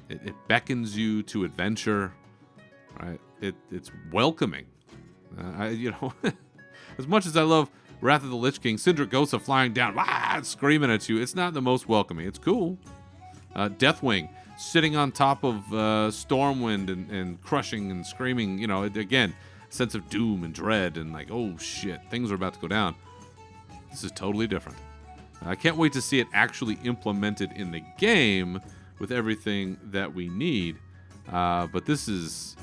It beckons you to adventure, right? It's welcoming. As much as I love Wrath of the Lich King, Sindric Ghosts flying down, screaming at you, it's not the most welcoming. It's cool. Deathwing sitting on top of Stormwind and crushing and screaming, again, sense of doom and dread and like, oh shit, things are about to go down. This is totally different. I can't wait to see it actually implemented in the game with everything that we need. But this is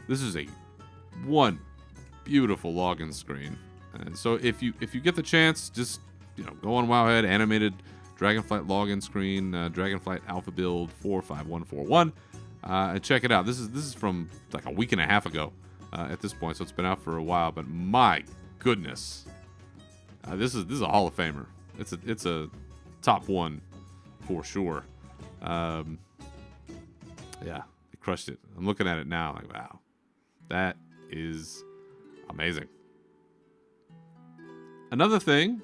a one beautiful login screen. So if you get the chance, just go on Wowhead, animated Dragonflight login screen, Dragonflight Alpha Build 45141, and check it out. This is from like a week and a half ago at this point, so it's been out for a while. But my goodness, this is a Hall of Famer. It's a top one for sure. Yeah, it crushed it. I'm looking at it now, like, wow, that is amazing. Another thing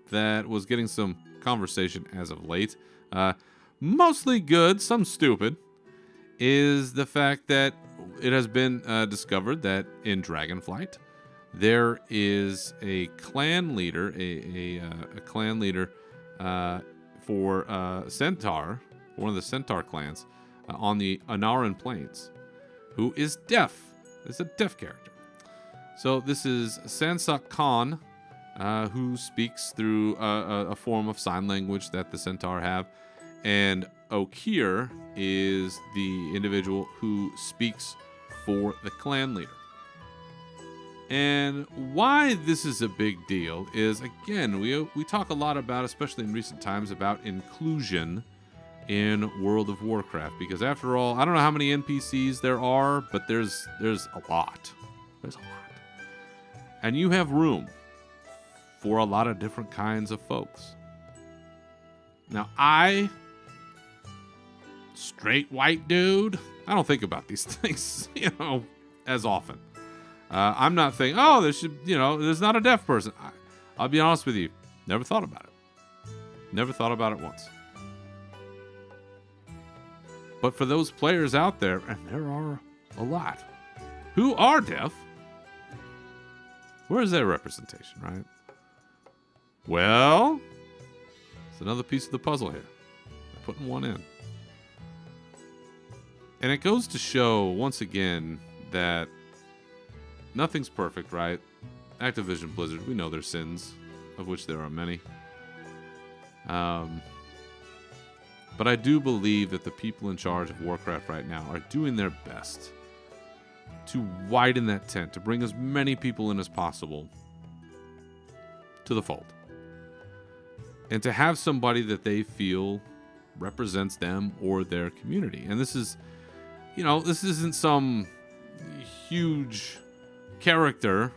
that was getting some conversation as of late, mostly good, some stupid, is the fact that it has been discovered that in Dragonflight there is a clan leader, a clan leader for Centaur, one of the Centaur clans on the Anaran Plains, who is deaf. It's a deaf character. So this is Sansak Khan, who speaks through a form of sign language that the Centaur have, and Okier is the individual who speaks for the clan leader. And why this is a big deal is, again, we talk a lot about, especially in recent times, about inclusion in World of Warcraft. Because after all, I don't know how many NPCs there are, but there's a lot. There's a lot. And you have room for a lot of different kinds of folks. Now, straight white dude, I don't think about these things, as often. I'm not thinking, there's not a deaf person. I'll be honest with you, never thought about it. Never thought about it once. But for those players out there, and there are a lot, who are deaf, where's their representation, right? Well, it's another piece of the puzzle here. They're putting one in. And it goes to show, once again, that nothing's perfect, right? Activision Blizzard, we know their sins, of which there are many. But I do believe that the people in charge of Warcraft right now are doing their best to widen that tent, to bring as many people in as possible to the fold. And to have somebody that they feel represents them or their community. And this is, this isn't some huge character,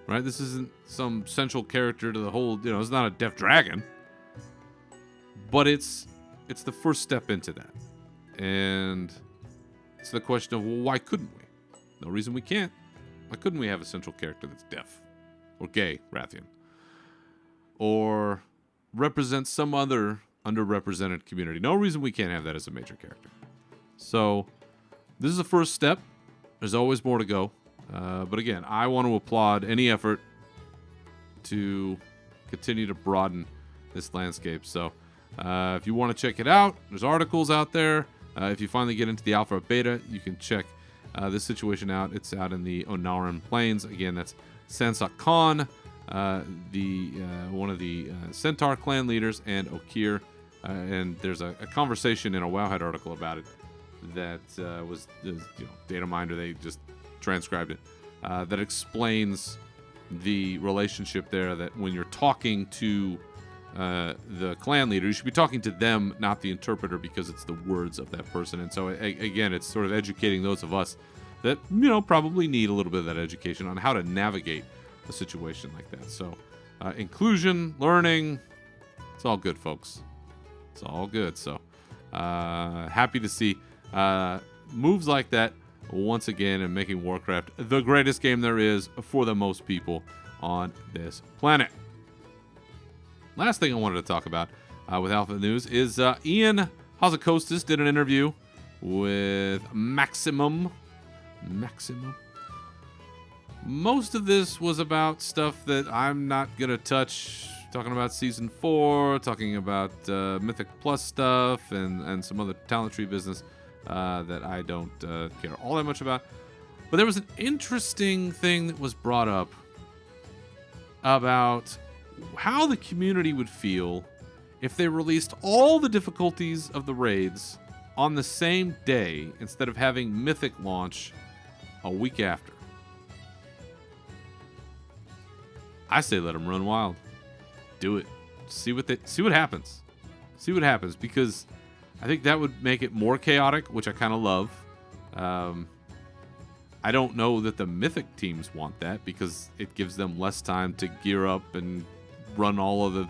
right? This isn't some central character to the whole, it's not a deaf dragon. But it's the first step into that. And it's the question of, well, why couldn't we? No reason we can't. Why couldn't we have a central character that's deaf? Or gay, Rathian? Or represent some other underrepresented community? No reason we can't have that as a major character. So, this is the first step. There's always more to go. But again, I want to applaud any effort to continue to broaden this landscape. So, if you want to check it out, there's articles out there. If you finally get into the alpha or beta, you can check this situation out. It's out in the Onaran Plains. Again, that's Sansa Khan, one of the Centaur clan leaders, and Okeer. And there's a conversation in a Wowhead article about it that was Dataminder. They just transcribed it. That explains the relationship there. That when you're talking to the clan leader, you should be talking to them, not the interpreter, because it's the words of that person. And so, again, it's sort of educating those of us that, probably need a little bit of that education on how to navigate a situation like that. So, inclusion, learning, it's all good, folks. It's all good. So, happy to see moves like that once again and making Warcraft the greatest game there is for the most people on this planet. Last thing I wanted to talk about with Alpha News is Ian Hazzikostas did an interview with Maximum. Most of this was about stuff that I'm not going to touch, talking about Season 4, talking about Mythic Plus stuff, and some other talent tree business that I don't care all that much about. But there was an interesting thing that was brought up about how the community would feel if they released all the difficulties of the raids on the same day instead of having Mythic launch a week after. I say let them run wild. Do it. See what happens. See what happens, because I think that would make it more chaotic, which I kind of love. I don't know that the Mythic teams want that, because it gives them less time to gear up and run all of the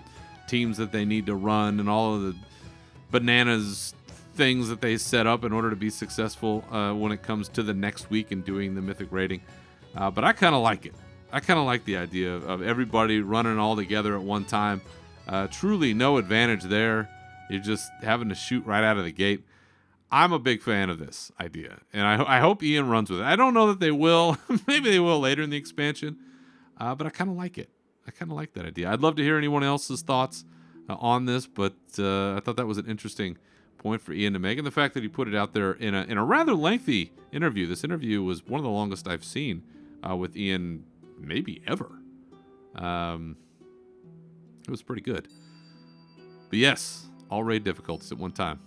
teams that they need to run and all of the bananas things that they set up in order to be successful when it comes to the next week and doing the Mythic raiding. But I kind of like it. I kind of like the idea of everybody running all together at one time. Truly no advantage there. You're just having to shoot right out of the gate. I'm a big fan of this idea, and I hope Ian runs with it. I don't know that they will. Maybe they will later in the expansion, but I kind of like it. I kind of like that idea. I'd love to hear anyone else's thoughts on this, but I thought that was an interesting point for Ian to make, and the fact that he put it out there in a rather lengthy interview. This interview was one of the longest I've seen with Ian, maybe ever. It was pretty good. But yes, all raid difficulties at one time.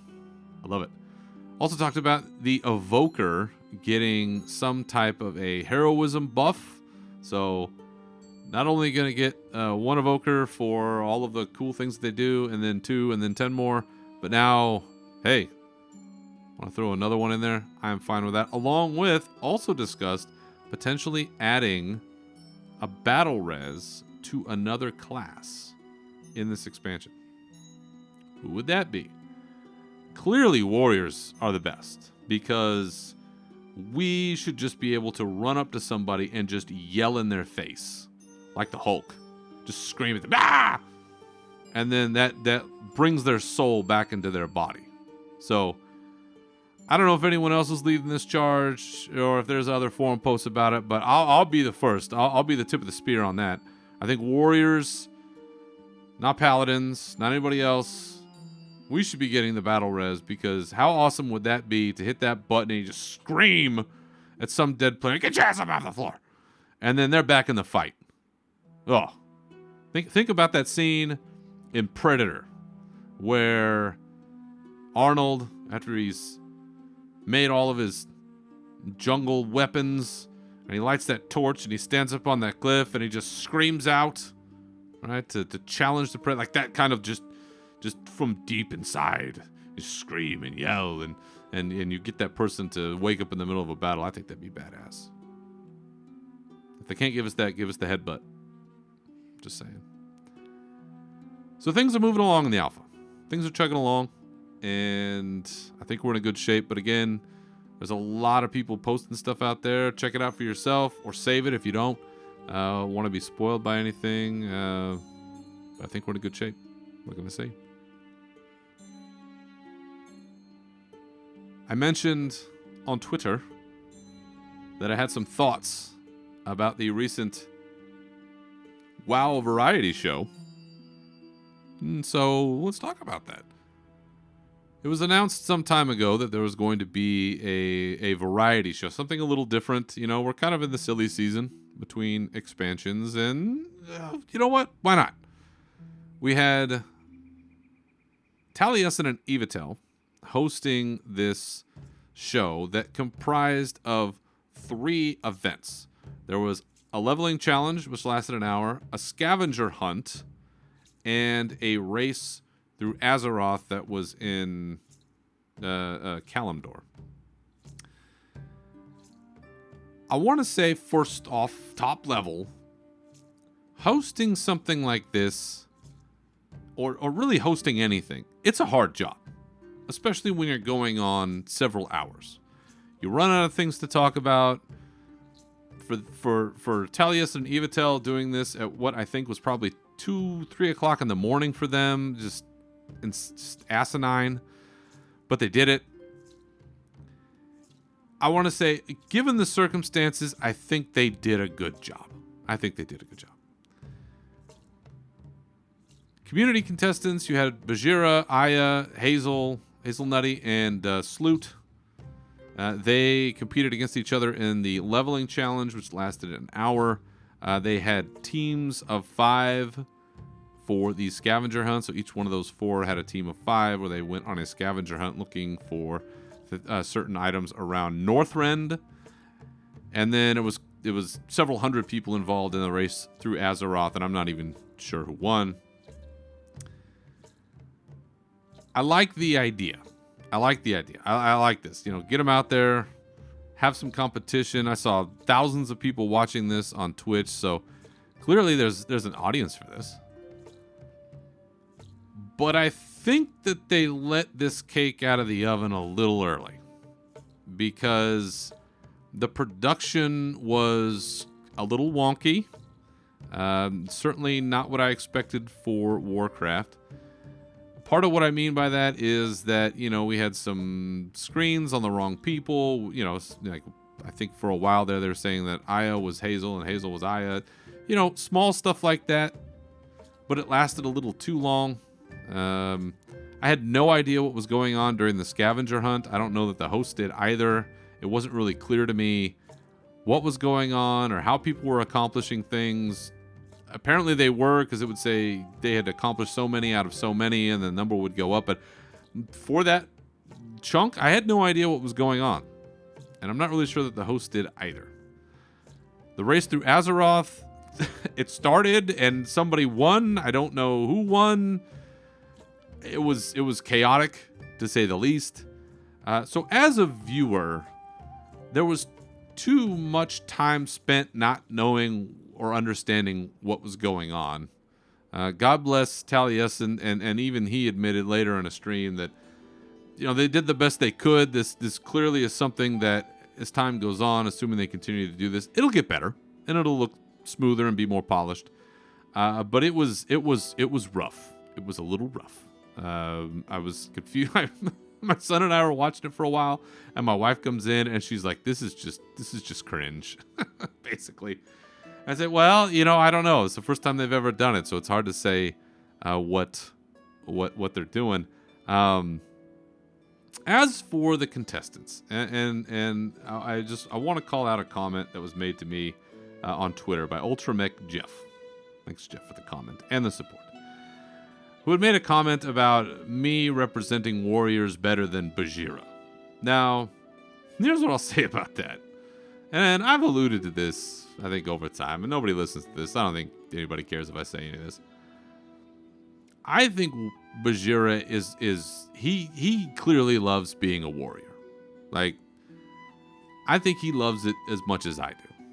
I love it. Also talked about the Evoker getting some type of a heroism buff So not only going to get 1 evoker for all of the cool things they do, and then 2, and then 10 more, but now, hey, want to throw another one in there? I am fine with that. Along with, also discussed, potentially adding a battle res to another class in this expansion. Who would that be? Clearly, warriors are the best, because we should just be able to run up to somebody and just yell in their face, like the Hulk. Just scream at them, ah! And then that brings their soul back into their body. So, I don't know if anyone else is leading this charge, or if there's other forum posts about it, but I'll be the first. I'll be the tip of the spear on that. I think warriors, not paladins, not anybody else, we should be getting the battle res, because how awesome would that be to hit that button and you just scream at some dead player, get your ass up off the floor, and then they're back in the fight. Oh, think about that scene in Predator, where Arnold, after he's made all of his jungle weapons, and he lights that torch and he stands up on that cliff and he just screams out, right, to challenge the predator, like that kind of just from deep inside, you scream and yell, and you get that person to wake up in the middle of a battle. I think that'd be badass. If they can't give us that, give us the headbutt. Just saying. So things are moving along in the alpha. Things are chugging along, and I think we're in a good shape. But again, there's a lot of people posting stuff out there. Check it out for yourself, or save it if you don't want to be spoiled by anything. But I think we're in a good shape. What can I say? I mentioned on Twitter that I had some thoughts about the recent WoW variety show. And so let's talk about that. It was announced some time ago that there was going to be a variety show, something a little different. You know, we're kind of in the silly season between expansions, and you know what? Why not? We had Taliesin and Evitel hosting this show that comprised of 3 events. There was a leveling challenge, which lasted an hour, a scavenger hunt, and a race through Azeroth that was in Kalimdor. I want to say, first off, top level, hosting something like this, or really hosting anything, it's a hard job, especially when you're going on several hours. You run out of things to talk about. For Taliesin and Evitel doing this at what I think was probably 2-3 o'clock in the morning for them, just asinine, but they did it. I want to say, given the circumstances, I think they did a good job. Community contestants, you had Bajira, Aya, Hazelnutty, and Sloot. They competed against each other in the leveling challenge, which lasted an hour. They had teams of 5 for the scavenger hunt. So each one of those 4 had a team of 5 where they went on a scavenger hunt looking for certain items around Northrend. And then it was several hundred people involved in the race through Azeroth, and I'm not even sure who won. I like the idea. I like this. You know, get them out there, have some competition. I saw thousands of people watching this on Twitch, so clearly there's an audience for this. But I think that they let this cake out of the oven a little early, because the production was a little wonky. Certainly not what I expected for Warcraft. Part of what I mean by that is that, you know, we had some screens on the wrong people. You know, like I think for a while there, they were saying that Aya was Hazel and Hazel was Aya. You know, small stuff like that. But it lasted a little too long. I had no idea what was going on during the scavenger hunt. I don't know that the host did either. It wasn't really clear to me what was going on or how people were accomplishing things. Apparently they were, because it would say they had accomplished so many out of so many, and the number would go up. But for that chunk, I had no idea what was going on. And I'm not really sure that the host did either. The race through Azeroth, it started and somebody won. I don't know who won. It was chaotic, to say the least. So as a viewer, there was too much time spent not knowing or understanding what was going on. God bless Taliesin, and even he admitted later in a stream that, you know, they did the best they could. This clearly is something that, as time goes on, assuming they continue to do this, it'll get better and it'll look smoother and be more polished. But it was rough. It was a little rough. I was confused. My son and I were watching it for a while, and my wife comes in and she's like, "This is just cringe," basically. I said, "Well, you know, I don't know. It's the first time they've ever done it, so it's hard to say what they're doing." As for the contestants, and I want to call out a comment that was made to me on Twitter by Ultramech Jeff. Thanks, Jeff, for the comment and the support. Who had made a comment about me representing warriors better than Bajheera. Now, here's what I'll say about that. And I've alluded to this, I think, over time, and nobody listens to this. I don't think anybody cares if I say any of this. I think Bajheera he clearly loves being a warrior. Like, I think he loves it as much as I do.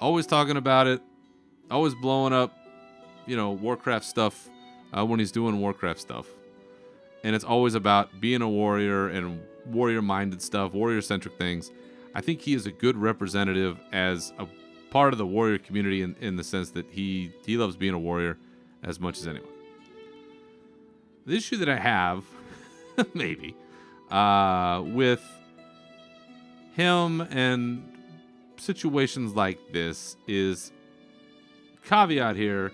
Always talking about it, always blowing up, you know, Warcraft stuff when he's doing Warcraft stuff. And it's always about being a warrior and warrior-minded stuff, warrior-centric things. I think he is a good representative as a part of the warrior community in the sense that he loves being a warrior as much as anyone. The issue that I have, maybe, with him and situations like this is, caveat here,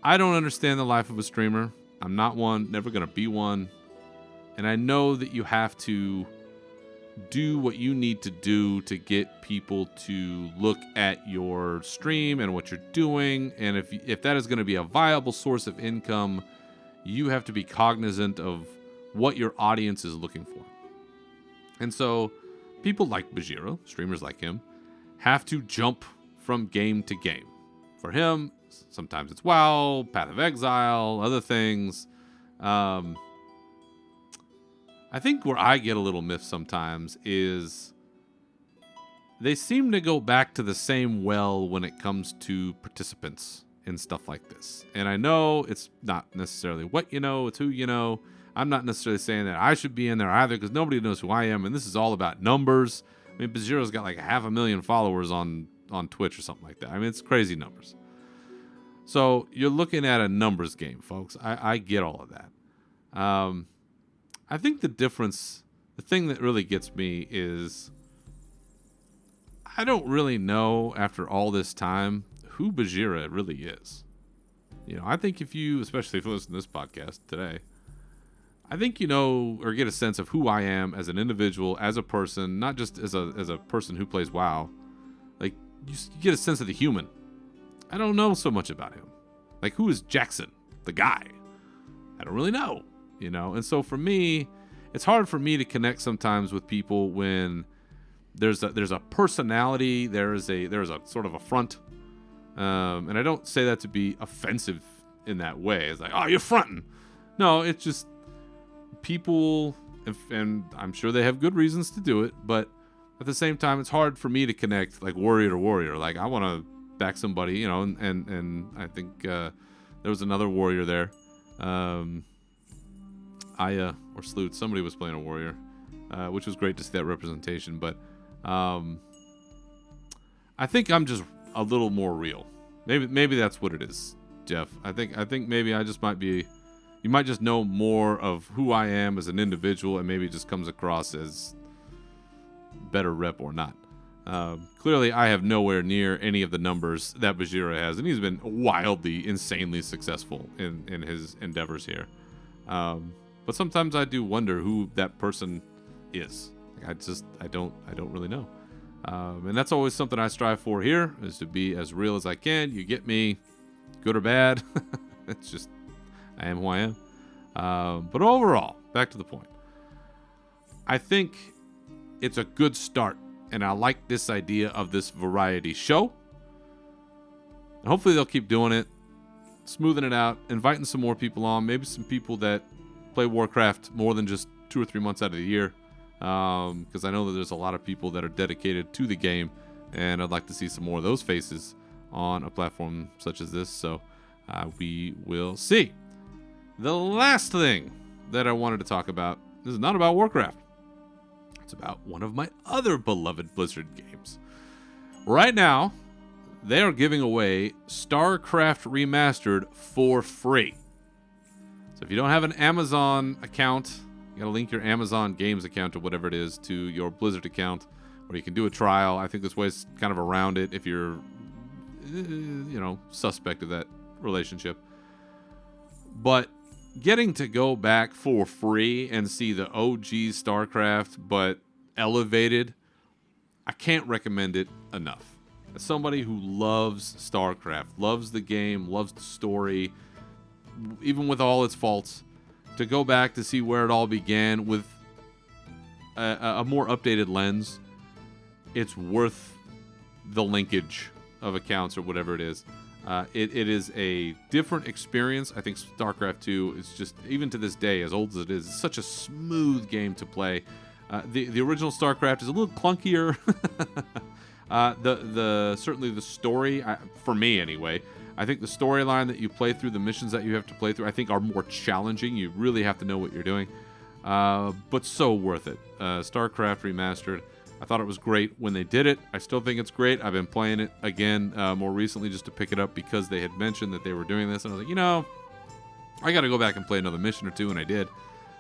I don't understand the life of a streamer. I'm not one, never going to be one. And I know that you have to do what you need to do to get people to look at your stream and what you're doing. And if that is going to be a viable source of income, you have to be cognizant of what your audience is looking for. And so people like Bajheera, streamers like him, have to jump from game to game. For him, sometimes it's WoW, Path of Exile, other things. I think where I get a little miffed sometimes is they seem to go back to the same well when it comes to participants and stuff like this. And I know it's not necessarily what you know, it's who you know. I'm not necessarily saying that I should be in there either, because nobody knows who I am, and this is all about numbers. I mean, Bajheera's got like 500,000 followers on Twitch or something like that. I mean, it's crazy numbers. So you're looking at a numbers game, folks. I get all of that. I think the thing that really gets me is I don't really know after all this time who Bajheera really is. You know, I think especially if you listen to this podcast today, I think you know or get a sense of who I am as an individual, as a person, not just as a person who plays WoW. Like, you get a sense of the human. I don't know so much about him. Like, who is Jackson, the guy? I don't really know, you know? And so for me, it's hard for me to connect sometimes with people when there's a personality, there's a sort of a front. And I don't say that to be offensive in that way. It's like, oh, you're fronting. No, it's just people, and I'm sure they have good reasons to do it, but at the same time, it's hard for me to connect like warrior to warrior. Like, I want to back somebody, you know, and I think there was another warrior there. Aya or Sloot, somebody was playing a warrior, which was great to see that representation. But I think I'm just a little more real. Maybe that's what it is, Jeff. I think maybe I just might be. You might just know more of who I am as an individual, and maybe it just comes across as better rep or not. Clearly, I have nowhere near any of the numbers that Bajheera has, and he's been wildly, insanely successful in his endeavors here. But sometimes I do wonder who that person is. I don't really know. And that's always something I strive for here, is to be as real as I can. You get me, good or bad. It's just, I am who I am. But overall, back to the point. I think it's a good start and I like this idea of this variety show. And hopefully they'll keep doing it, smoothing it out, inviting some more people on, maybe some people that play Warcraft more than just 2 or 3 months out of the year, because I know that there's a lot of people that are dedicated to the game, and I'd like to see some more of those faces on a platform such as this, so we will see. The last thing that I wanted to talk about, this is not about Warcraft. It's about one of my other beloved Blizzard games. Right now, they are giving away StarCraft Remastered for free. So if you don't have an Amazon account, you got to link your Amazon Games account or whatever it is to your Blizzard account, or you can do a trial. I think this way's kind of around it if you're, suspect of that relationship. But getting to go back for free and see the OG StarCraft, but elevated, I can't recommend it enough. As somebody who loves StarCraft, loves the game, loves the story, even with all its faults, to go back to see where it all began with a more updated lens, it's worth the linkage of accounts or whatever it is. It is a different experience. I think StarCraft 2 is just, even to this day, as old as it is, it's such a smooth game to play. The original StarCraft is a little clunkier. Certainly the story, for me anyway, I think the storyline that you play through, the missions that you have to play through, I think are more challenging. You really have to know what you're doing, but so worth it. StarCraft Remastered, I thought it was great when they did it. I still think it's great. I've been playing it again more recently just to pick it up because they had mentioned that they were doing this, and I was like, I got to go back and play another mission or two, and I did.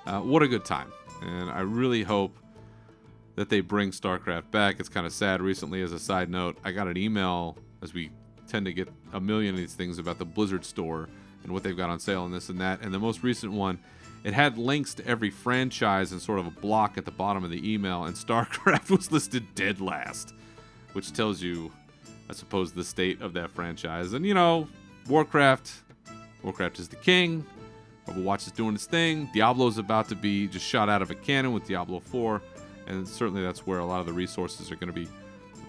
What a good time, and I really hope that they bring StarCraft back. It's kind of sad. Recently, as a side note, I got an email, as we tend to get a million of these things, about the Blizzard store and what they've got on sale and this and that. And the most recent one, it had links to every franchise and sort of a block at the bottom of the email, and StarCraft was listed dead last, which tells you, I suppose, the state of that franchise. And, Warcraft is the king. Overwatch is doing its thing. Diablo's about to be just shot out of a cannon with Diablo 4. And certainly that's where a lot of the resources are going to be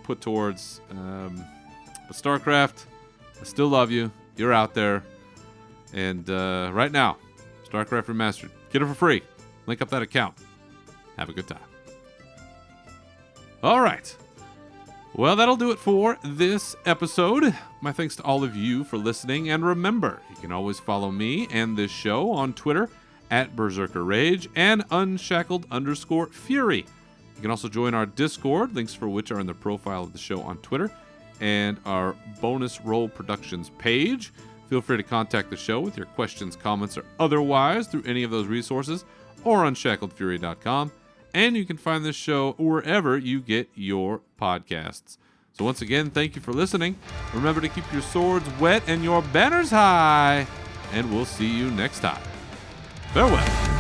put towards. But StarCraft, I still love you. You're out there. And right now, StarCraft Remastered. Get it for free. Link up that account. Have a good time. All right. Well, that'll do it for this episode. My thanks to all of you for listening. And remember, you can always follow me and this show on Twitter at Berserker Rage and _Fury. You can also join our Discord, links for which are in the profile of the show on Twitter, and our Bonus Roll Productions page. Feel free to contact the show with your questions, comments, or otherwise through any of those resources or unshackledfury.com. And you can find this show wherever you get your podcasts. So once again, thank you for listening. Remember to keep your swords wet and your banners high, and we'll see you next time. Farewell.